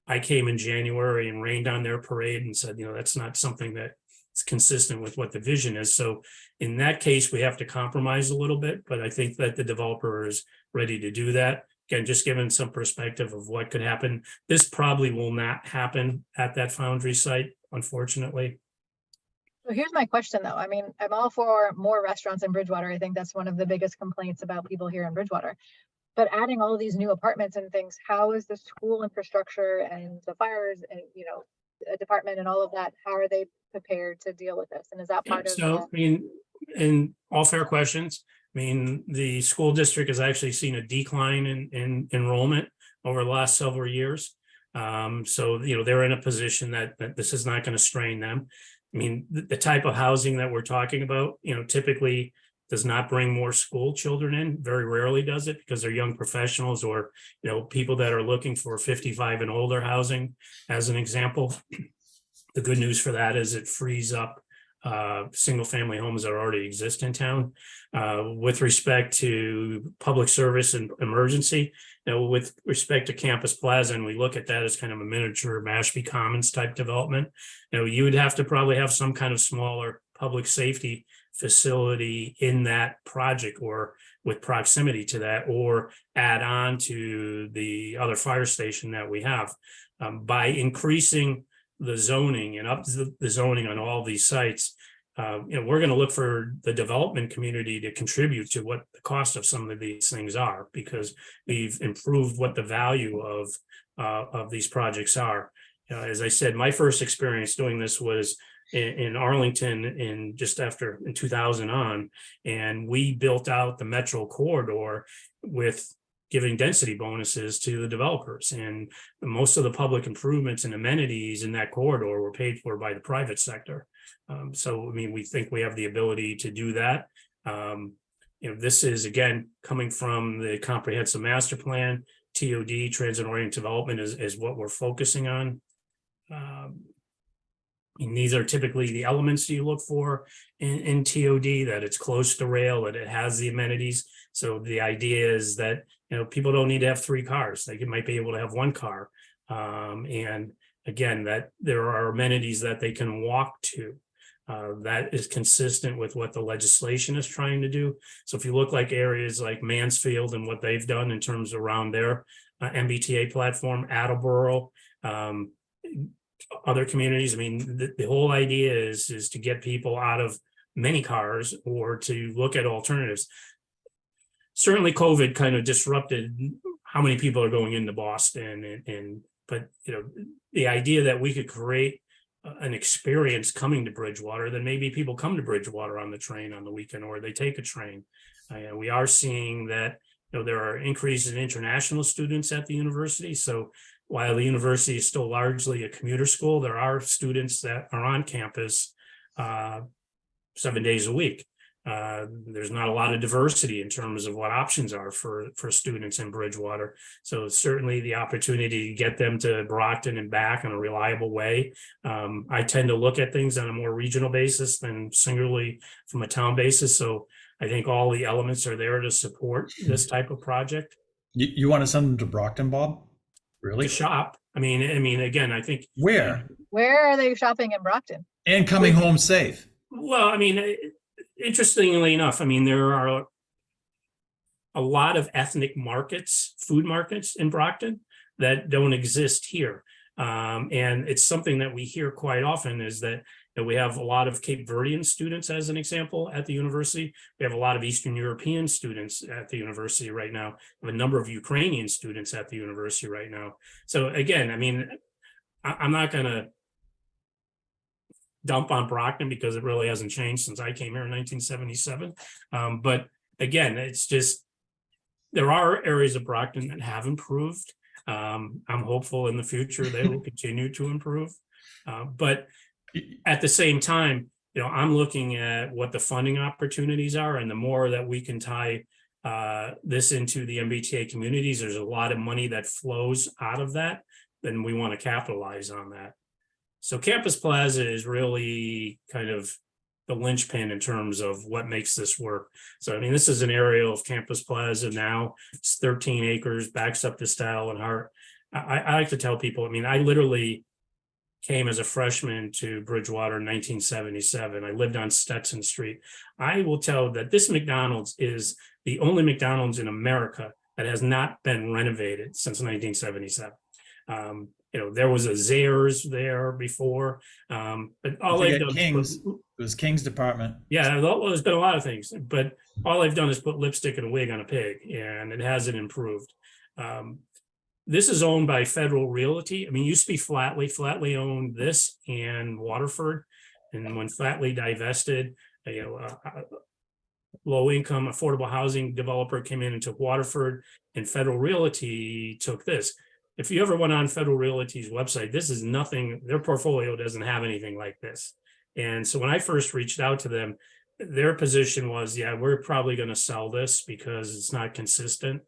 I came in January and rained on their parade and said, you know, that's not something that is consistent with what the vision is. So in that case, we have to compromise a little bit, but I think that the developer is ready to do that. Again, just giving some perspective of what could happen. This probably will not happen at that Foundry site, unfortunately. So here's my question though. I mean, I'm all for more restaurants in Bridgewater. I think that's one of the biggest complaints about people here in Bridgewater. But adding all of these new apartments and things, how is the school infrastructure and the fires and, you know, department and all of that, how are they prepared to deal with this? And is that part of So, I mean, in all fair questions, I mean, the school district has actually seen a decline in enrollment over the last several years. So, you know, they're in a position that this is not going to strain them. I mean, the type of housing that we're talking about, you know, typically does not bring more school children in, very rarely does it, because they're young professionals or, you know, people that are looking for 55 and older housing, as an example. The good news for that is it frees up single family homes that already exist in town. With respect to public service and emergency, you know, with respect to Campus Plaza, and we look at that as kind of a miniature Mashpee Commons type development, you know, you would have to probably have some kind of smaller public safety facility in that project or with proximity to that, or add on to the other fire station that we have. By increasing the zoning and up the zoning on all these sites, you know, we're going to look for the development community to contribute to what the cost of some of these things are, because we've improved what the value of these projects are. As I said, my first experience doing this was in Arlington in 2000 on, and we built out the metro corridor with giving density bonuses to the developers, and most of the public improvements and amenities in that corridor were paid for by the private sector. So, I mean, we think we have the ability to do that. You know, this is again coming from the comprehensive master plan. TOD, transit oriented development, is what we're focusing on. And these are typically the elements you look for in TOD, that it's close to rail, that it has the amenities. So the idea is that, you know, people don't need to have 3 cars. They might be able to have 1 car. And again, that there are amenities that they can walk to. That is consistent with what the legislation is trying to do. So if you look like areas like Mansfield and what they've done in terms around their MBTA platform, Attleboro, other communities, I mean, the whole idea is to get people out of many cars or to look at alternatives. Certainly COVID kind of disrupted how many people are going into Boston, but you know, the idea that we could create an experience coming to Bridgewater, then maybe people come to Bridgewater on the train on the weekend, or they take a train. We are seeing that, there are increases in international students at the university. So while the university is still largely a commuter school, there are students that are on campus 7 days a week. There's not a lot of diversity in terms of what options are for students in Bridgewater. So certainly the opportunity to get them to Brockton and back in a reliable way. I tend to look at things on a more regional basis than singularly from a town basis. So I think all the elements are there to support this type of project. You want to send them to Brockton, Bob? Really? To shop. I mean, again, I think. Where? Where are they shopping in Brockton? And coming home safe. Well, I mean, interestingly enough, I mean, there are a lot of ethnic markets, food markets in Brockton that don't exist here. And it's something that we hear quite often is that we have a lot of Cape Verdean students, as an example, at the university. We have a lot of Eastern European students at the university right now. We have a number of Ukrainian students at the university right now. So again, I mean, I'm not going to dump on Brockton because it really hasn't changed since I came here in 1977. But again, it's just, there are areas of Brockton that have improved. I'm hopeful in the future they will continue to improve. But at the same time, I'm looking at what the funding opportunities are, and the more that we can tie this into the MBTA communities, there's a lot of money that flows out of that, then we want to capitalize on that. So Campus Plaza is really kind of the linchpin in terms of what makes this work. So, I mean, this is an area of Campus Plaza now. It's 13 acres, backs up to Style and Hart. I like to tell people, I mean, I literally came as a freshman to Bridgewater in 1977. I lived on Stetson Street. I will tell that this McDonald's is the only McDonald's in America that has not been renovated since 1977. There was a Zayre's there before, but all they've done King's. It was King's department. Yeah, there's been a lot of things, but all they've done is put lipstick and a wig on a pig, and it hasn't improved. This is owned by Federal Realty. I mean, it used to be Flatley. Flatley owned this and Waterford, and when Flatley divested, low-income affordable housing developer came in and took Waterford, and Federal Realty took this. If you ever went on Federal Realty's website, this is nothing, their portfolio doesn't have anything like this. And so when I first reached out to them, their position was, yeah, we're probably going to sell this because it's not consistent.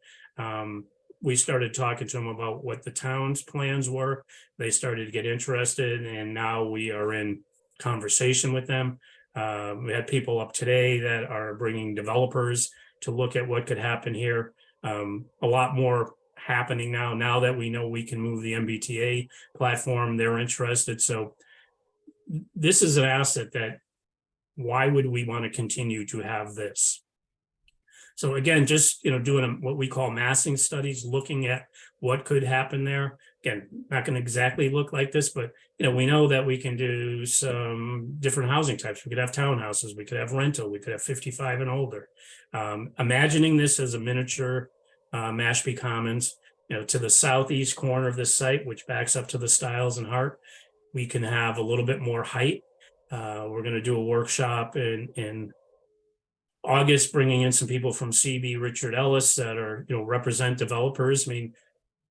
We started talking to them about what the town's plans were. They started to get interested, and now we are in conversation with them. We had people up today that are bringing developers to look at what could happen here. A lot more happening now that we know we can move the MBTA platform, they're interested. So this is an asset that, why would we want to continue to have this? So again, just, doing what we call massing studies, looking at what could happen there. Again, not going to exactly look like this, but, we know that we can do some different housing types. We could have townhouses, we could have rental, we could have 55 and older. Imagining this as a miniature Mashpee Commons, to the southeast corner of this site, which backs up to the Stiles and Hart, we can have a little bit more height. We're going to do a workshop in August, bringing in some people from CB Richard Ellis that are, represent developers. I mean,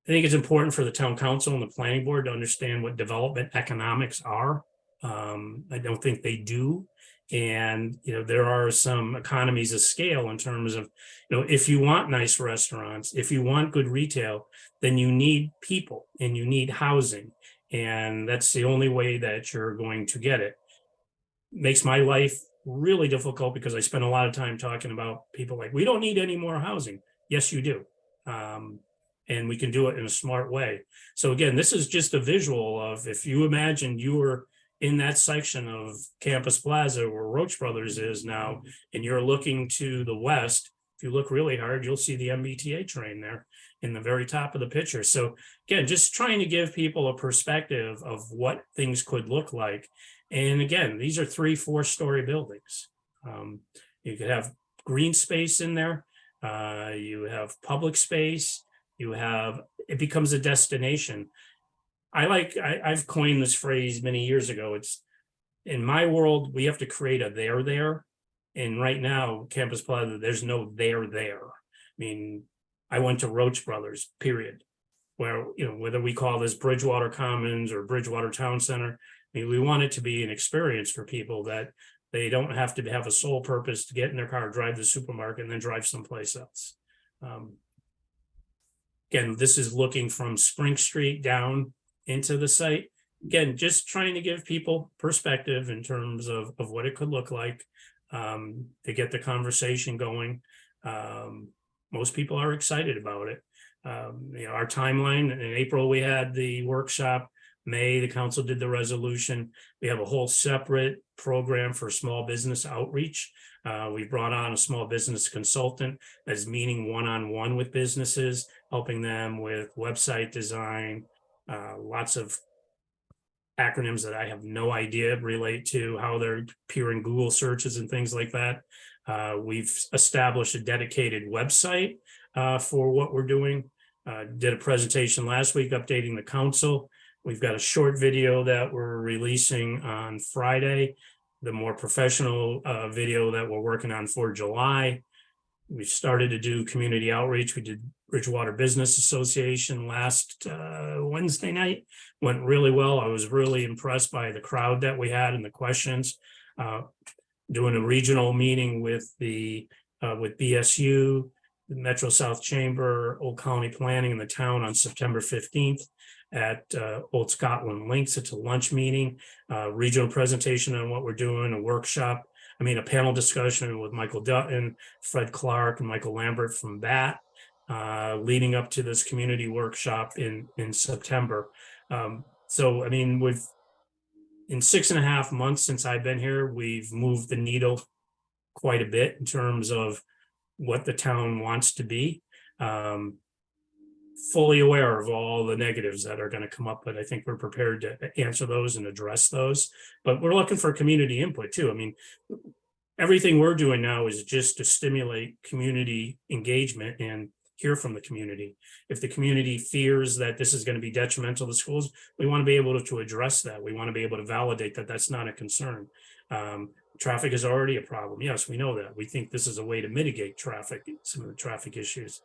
I think it's important for the town council and the planning board to understand what development economics are. I don't think they do. And, there are some economies of scale in terms of, if you want nice restaurants, if you want good retail, then you need people and you need housing. And that's the only way that you're going to get it. Makes my life really difficult because I spend a lot of time talking about people like, we don't need any more housing. Yes, you do. And we can do it in a smart way. So again, this is just a visual of, if you imagine you were in that section of Campus Plaza where Roach Brothers is now, and you're looking to the west, if you look really hard, you'll see the MBTA train there in the very top of the picture. So again, just trying to give people a perspective of what things could look like. And again, these are 3-4 story buildings. You could have green space in there. You have public space. It becomes a destination. I've coined this phrase many years ago. It's in my world, we have to create a there. And right now, Campus Plaza, there's no there. I mean, I went to Roach Brothers, period. Where, you know, whether we call this Bridgewater Commons or Bridgewater Town Center, I mean, we want it to be an experience for people that they don't have to have a sole purpose to get in their car, drive to the supermarket, and then drive someplace else. Again, this is looking from Spring Street down into the site. Again, just trying to give people perspective in terms of what it could look like, to get the conversation going. Most people are excited about it. You know, our timeline, in April, we had the workshop. May, the council did the resolution. We have a whole separate program for small business outreach. We brought on a small business consultant that's meeting one-on-one with businesses, helping them with website design, lots of acronyms that I have no idea relate to how they're appear in Google searches and things like that. We've established a dedicated website for what we're doing. Did a presentation last week updating the council. We've got a short video that we're releasing on Friday, the more professional video that we're working on for July. We started to do community outreach. We did Bridgewater Business Association last Wednesday night. Went really well. I was really impressed by the crowd that we had and the questions. Doing a regional meeting with BSU, the Metro South Chamber, Old Colony Planning, and the town on September 15th at Old Scotland Links. It's a lunch meeting, regional presentation on what we're doing, a workshop. A panel discussion with Michael Dutton, Fred Clark, and Michael Lambert from BAT, leading up to this community workshop in September. So, we've, in 6.5 months since I've been here, we've moved the needle quite a bit in terms of what the town wants to be. Fully aware of all the negatives that are going to come up, but I think we're prepared to answer those and address those. But we're looking for community input too. Everything we're doing now is just to stimulate community engagement and hear from the community. If the community fears that this is going to be detrimental to schools, we want to be able to address that. We want to be able to validate that that's not a concern. Traffic is already a problem. Yes, we know that. We think this is a way to mitigate traffic, some of the traffic issues.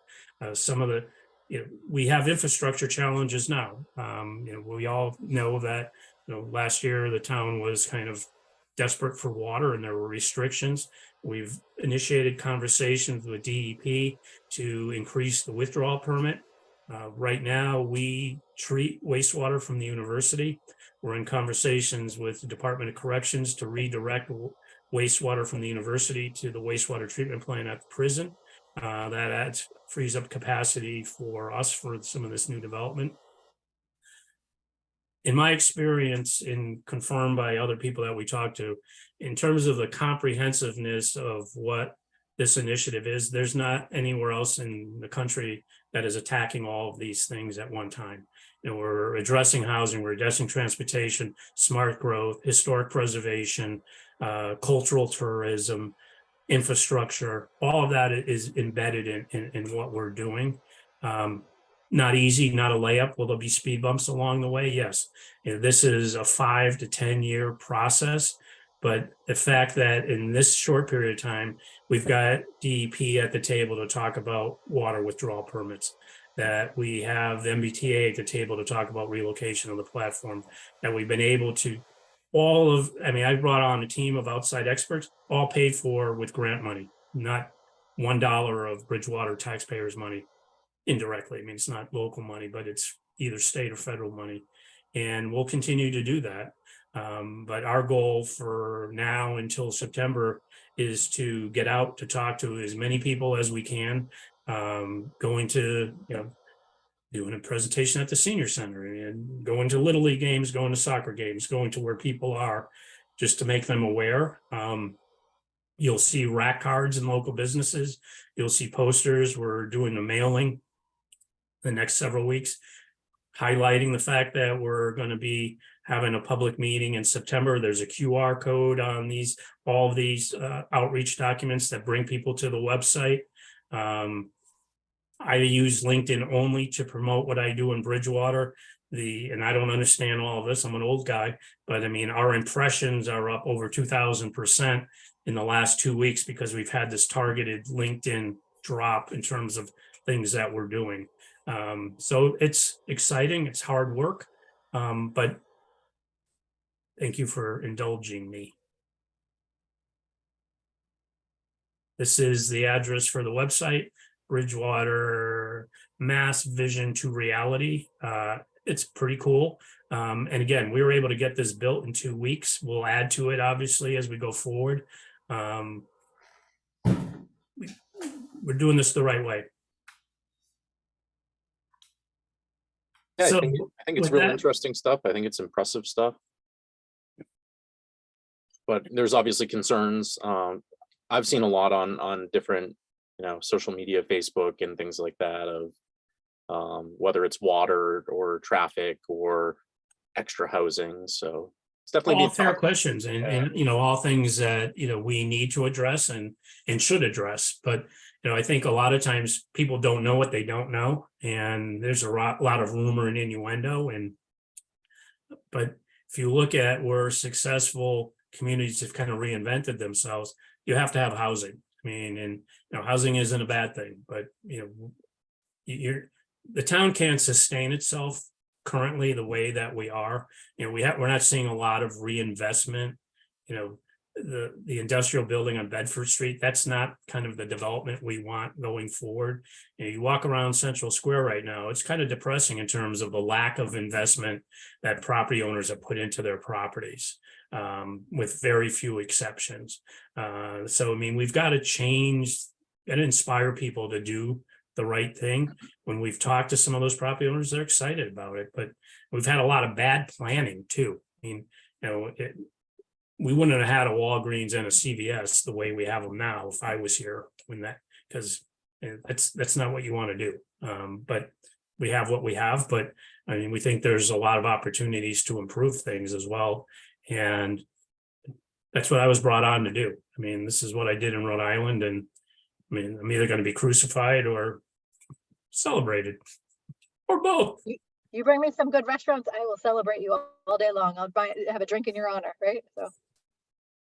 We have infrastructure challenges now. We all know that, last year the town was kind of desperate for water and there were restrictions. We've initiated conversations with DEP to increase the withdrawal permit. Right now, we treat wastewater from the university. We're in conversations with the Department of Corrections to redirect wastewater from the university to the wastewater treatment plant at the prison. That frees up capacity for us for some of this new development. In my experience, and confirmed by other people that we talk to, in terms of the comprehensiveness of what this initiative is, there's not anywhere else in the country that is attacking all of these things at one time. We're addressing housing, we're addressing transportation, smart growth, historic preservation, cultural tourism, infrastructure. All of that is embedded in what we're doing. Not easy, not a layup. Will there be speed bumps along the way? Yes. This is a 5 to 10 year process, but the fact that in this short period of time, we've got DEP at the table to talk about water withdrawal permits, that we have the MBTA at the table to talk about relocation of the platform, that we've been able to I brought on a team of outside experts, all paid for with grant money, not $1 of Bridgewater taxpayers' money indirectly. It's not local money, but it's either state or federal money. And we'll continue to do that. But our goal for now until September is to get out to talk to as many people as we can, going to, doing a presentation at the senior center and going to Little League games, going to soccer games, going to where people are, just to make them aware. You'll see rack cards in local businesses. You'll see posters. We're doing a mailing the next several weeks, highlighting the fact that we're going to be having a public meeting in September. There's a QR code on all of these outreach documents that bring people to the website. I use LinkedIn only to promote what I do in Bridgewater. and I don't understand all of this, I'm an old guy, but I mean, our impressions are up over 2,000% in the last 2 weeks because we've had this targeted LinkedIn drop in terms of things that we're doing. So it's exciting, it's hard work, but thank you for indulging me. This is the address for the website, Bridgewater Mass Vision to Reality. It's pretty cool. And again, we were able to get this built in 2 weeks. We'll add to it, obviously, as we go forward. We're doing this the right way. Yeah, So, I think it's with really that- interesting stuff. I think it's impressive stuff. But there's obviously concerns. I've seen a lot on different, social media, Facebook and things like that of whether it's water or traffic or extra housing. So it's definitely all being fair talked- questions and all things that, we need to address and should address. But, I think a lot of times people don't know what they don't know. And there's a lot of rumor and innuendo. But if you look at where successful communities have kind of reinvented themselves, you have to have housing. I mean, and housing isn't a bad thing, but the town can't sustain itself currently the way that we are. We're not seeing a lot of reinvestment. The industrial building on Bedford Street, that's not kind of the development we want going forward. You walk around Central Square right now, it's kind of depressing in terms of the lack of investment that property owners have put into their properties, with very few exceptions. So, I mean, we've got to change and inspire people to do the right thing. When we've talked to some of those property owners, they're excited about it, but we've had a lot of bad planning too. I mean, we wouldn't have had a Walgreens and a CVS the way we have them now if I was here because that's not what you want to do. But we have what we have, but I mean, we think there's a lot of opportunities to improve things as well. And that's what I was brought on to do. I mean, this is what I did in Rhode Island. And I mean, I'm either going to be crucified or celebrated or both. You bring me some good restaurants, I will celebrate you all day long. I'll have a drink in your honor, right? So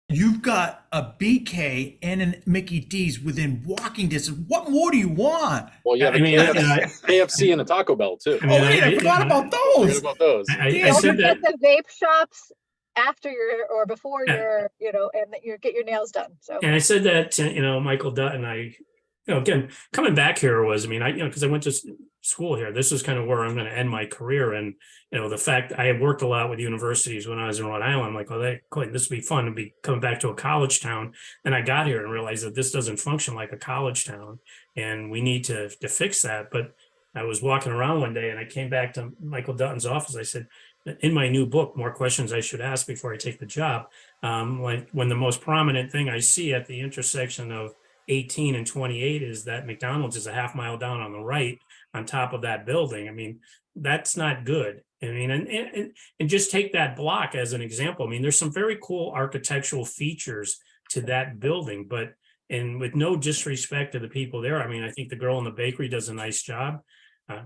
You've got a BK and a Mickey D's within walking distance. What more do you want? Well, yeah, I mean, KFC and a Taco Bell too. I mean, Oh, wait, I forgot about Forget those. about those. I Yeah. said don't that. forget the vape shops after your or before Yeah. your, and that you get your nails done. So And I said that to, Michael Dutton, again, coming back here was, I mean, because I went to school here, this is kind of where I'm going to end my career. And, the fact I had worked a lot with universities when I was in Rhode Island, I'm like, oh, this would be fun to be coming back to a college town. And I got here and realized that this doesn't function like a college town and we need to fix that. But I was walking around one day and I came back to Michael Dutton's office. I said, in my new book, More Questions I Should Ask Before I Take the Job, when the most prominent thing I see at the intersection of 18 and 28 is that McDonald's is a half mile down on the right on top of that building. I mean, that's not good. I mean, and just take that block as an example. I mean, there's some very cool architectural features to that building, and with no disrespect to the people there, I mean, I think the girl in the bakery does a nice job.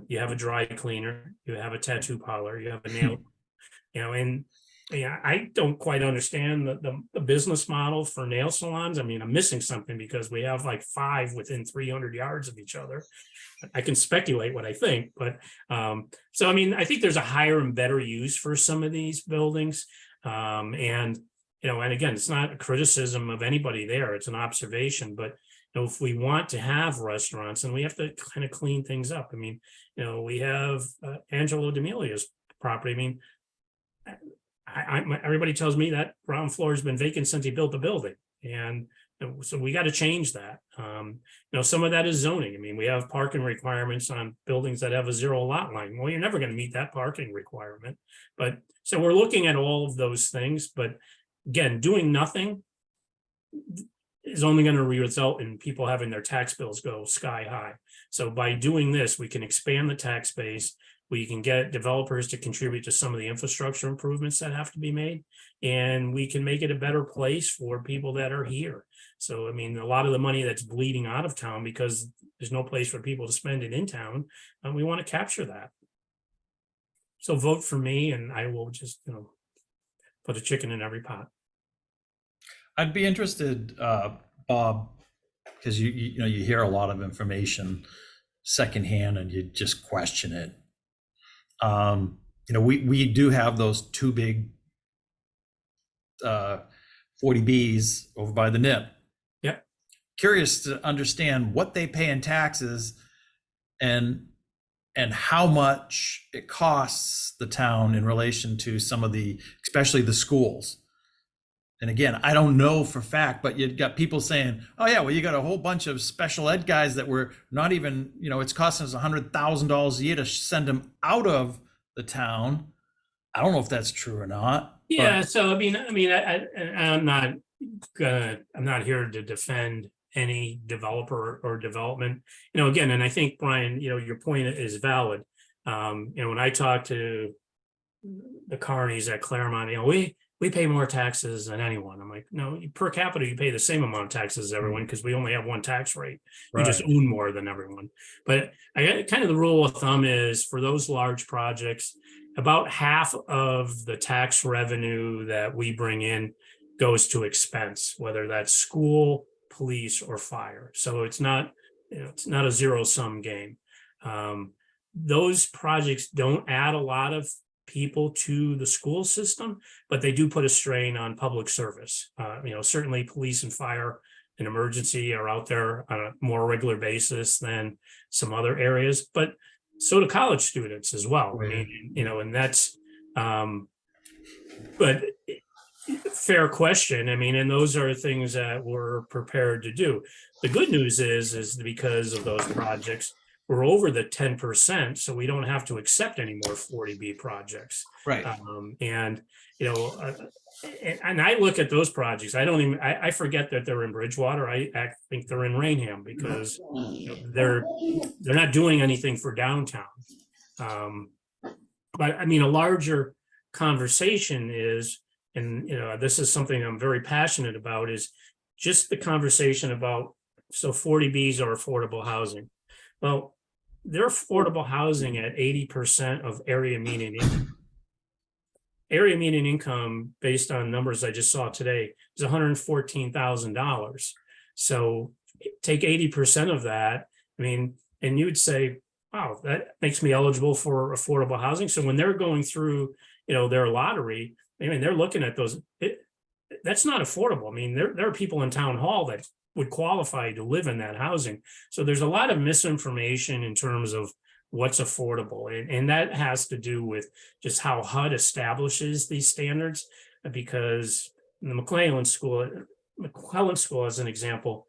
You have a dry cleaner, you have a tattoo parlor, you have a nail, and I don't quite understand the business model for nail salons. I mean, I'm missing something because we have like 5 within 300 yards of each other. I can speculate what I think, but so I mean, I think there's a higher and better use for some of these buildings. And again, it's not a criticism of anybody there, it's an observation, but if we want to have restaurants, and we have to kind of clean things up. I mean, we have Angelo D'Amelia's property. I mean, everybody tells me that ground floor has been vacant since he built the building. And so we got to change that. Some of that is zoning. I mean, we have parking requirements on buildings that have a 0 lot line. Well, you're never going to meet that parking requirement. But so we're looking at all of those things. But again, doing nothing is only going to result in people having their tax bills go sky high. So by doing this, we can expand the tax base. We can get developers to contribute to some of the infrastructure improvements that have to be made, and we can make it a better place for people that are here. So, I mean, a lot of the money that's bleeding out of town because there's no place for people to spend it in town, and we want to capture that. So vote for me and I will just, put a chicken in every pot. I'd be interested, Bob, because you hear a lot of information secondhand and you just question it. We do have those two big 40Bs over by the NIP. Yep. Curious to understand what they pay in taxes and how much it costs the town in relation to some of especially the schools. And again, I don't know for fact, but you've got people saying, oh yeah, well, you got a whole bunch of special ed guys that were not even, it's costing us $100,000 a year to send them out of the town. I don't know if that's true or not. Yeah, so I'm not here to defend any developer or development, again, and I think, Brian, your point is valid. When I talk to the Carneys at Claremont, we pay more taxes than anyone. I'm like, no, per capita, you pay the same amount of taxes as everyone because we only have one tax rate. You just own more than everyone. But I got kind of the rule of thumb is for those large projects, about half of the tax revenue that we bring in goes to expense, whether that's school, police, or fire. So it's not a zero-sum game. Those projects don't add a lot of people to the school system, but they do put a strain on public service. Certainly police and fire and emergency are out there on a more regular basis than some other areas, but so do college students as well. And that's, but fair question. And those are things that we're prepared to do. The good news is because of those projects, we're over the 10%, so we don't have to accept any more 40B projects. Right. And I look at those projects. I forget that they're in Bridgewater. I think they're in Rainham because they're not doing anything for downtown. But a larger conversation is, and this is something I'm very passionate about, is just the conversation about, so 40Bs are affordable housing. Well, they're affordable housing at 80% of area median income. Area median income, based on numbers I just saw today, is $114,000. So take 80% of that, and you'd say, wow, that makes me eligible for affordable housing. So when they're going through, their lottery, they're looking at those, that's not affordable. There are people in town hall that would qualify to live in that housing. So there's a lot of misinformation in terms of what's affordable. And that has to do with just how HUD establishes these standards, because the McClellan School as an example,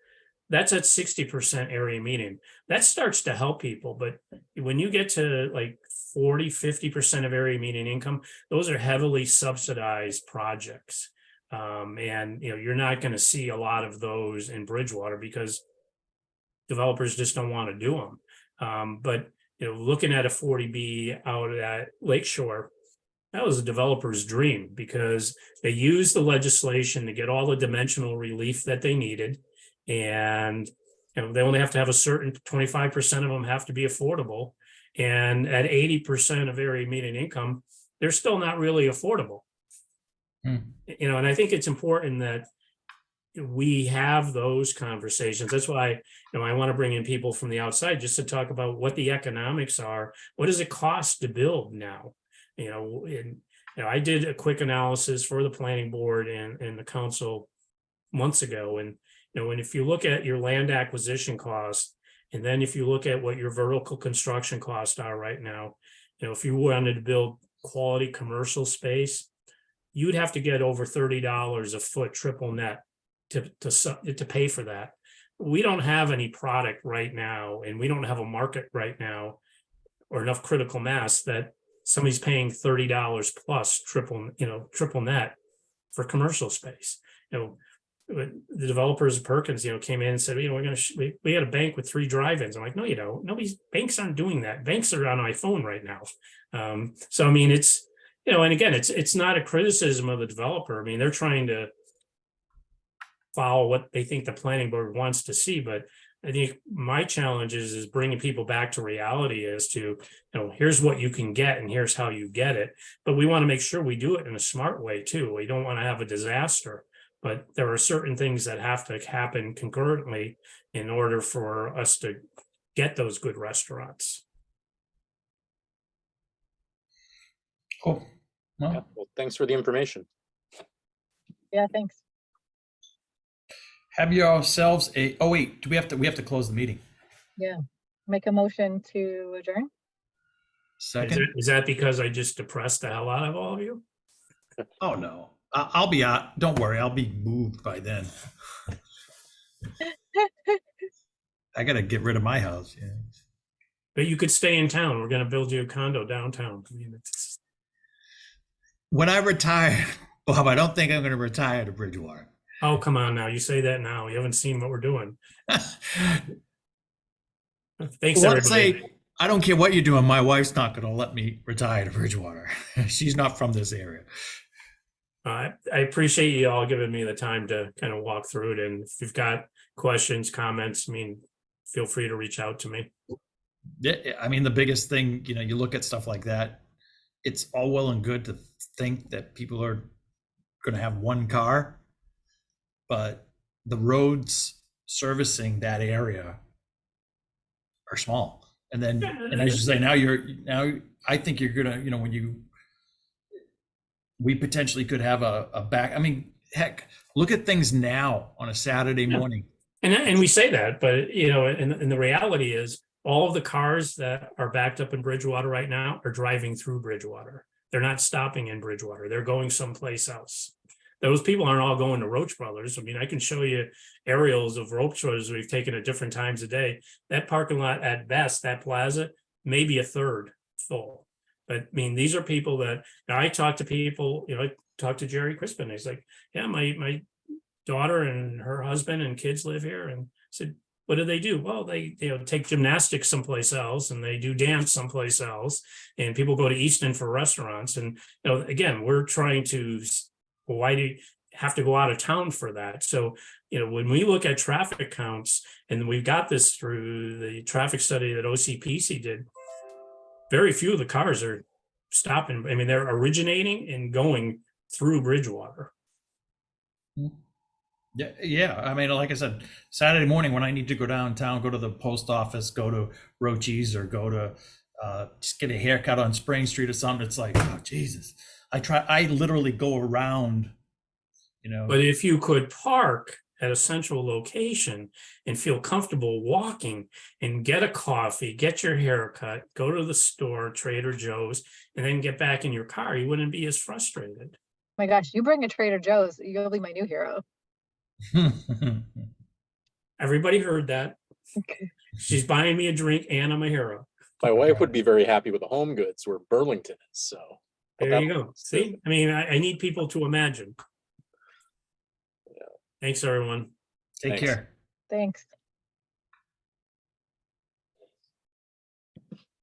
that's at 60% area median. That starts to help people. But when you get to like 40, 50% of area median income, those are heavily subsidized projects. And you're not going to see a lot of those in Bridgewater because developers just don't want to do them. But looking at a 40B out at Lakeshore, that was a developer's dream because they used the legislation to get all the dimensional relief that they needed, and they only have to have a certain 25% of them have to be affordable, and at 80% of area median income, they're still not really affordable. And I think it's important that we have those conversations. That's why, I want to bring in people from the outside just to talk about what the economics are. What does it cost to build now? I did a quick analysis for the planning board and the council months ago. And, and if you look at your land acquisition costs, and then if you look at what your vertical construction costs are right now, if you wanted to build quality commercial space, you'd have to get over $30 a foot triple net to pay for that. We don't have any product right now, and we don't have a market right now or enough critical mass that somebody's paying $30 plus triple net for commercial space. The developers of Perkins, came in and said, we had a bank with 3 drive-ins. I'm like, no, you don't. Banks aren't doing that. Banks are on my phone right now. So it's, and again, it's not a criticism of the developer. They're trying to follow what they think the planning board wants to see, but I think my challenge is bringing people back to reality as to, here's what you can get and here's how you get it. But we want to make sure we do it in a smart way too. We don't want to have a disaster. But there are certain things that have to happen concurrently in order for us to get those good restaurants. Cool. Yeah, Well, well, thanks for the information. Yeah, thanks. have yourselves a, oh wait, do we have to close the meeting? Make a motion to adjourn. Second? Is that because I just depressed the hell out of all of you? Oh, no. I'll be out. Don't worry. I'll be moved by then. I gotta get rid of my house. Yeah. But you could stay in town. We're gonna build you a condo downtown. I mean, it's, When I retire, Bob, I don't think I'm gonna retire to Bridgewater. oh, come on now. You say that now. You haven't seen what we're doing. Thanks, Well, everybody. I don't care what you're doing. My wife's not gonna let me retire to Bridgewater. She's not from this area. I appreciate you all giving me the time to kind of walk through it. And if you've got questions, comments, I mean, feel free to reach out to me. Yeah, I mean, the biggest thing, you look at stuff like that, it's all well and good to think that people are gonna have one car, but the roads servicing that area are small. And then, and as you say, now I think you're gonna, we potentially could have a back, I mean, heck, look at things now on a Saturday Yeah. morning. And we say that, but and the reality is all of the cars that are backed up in Bridgewater right now are driving through Bridgewater. They're not stopping in Bridgewater. They're going someplace else. Those people aren't all going to Roach Brothers. I mean, I can show you aerials of Roach Brothers we've taken at different times a day. That parking lot at best, that plaza, maybe a third full. But I mean, these are people that I talk to people, I talked to Jerry Crispin. He's like, yeah, my daughter and her husband and kids live here. And I said, what do they do? Well, they take gymnastics someplace else and they do dance someplace else. And people go to Easton for restaurants. And again, we're trying to, why do you have to go out of town for that? So, when we look at traffic counts, and we've got this through the traffic study that OCPC did, very few of the cars are stopping. I mean, they're originating and going through Bridgewater. Yeah. I mean, like I said, Saturday morning when I need to go downtown, go to the post office, go to Rochi's, or go to just get a haircut on Spring Street or something, it's like, oh Jesus. I literally go around, But if you could park at a central location and feel comfortable walking and get a coffee, get your hair cut, go to the store, Trader Joe's, and then get back in your car, you wouldn't be as frustrated. My gosh, you bring a Trader Joe's, you'll be my new hero. Everybody heard that. Okay. She's buying me a drink and I'm a hero. My wife would be very happy with the Home Goods where Burlington is, so. but There you that- go. See, I mean, I need people to imagine. Thanks, everyone. Take Thanks. care. Thanks.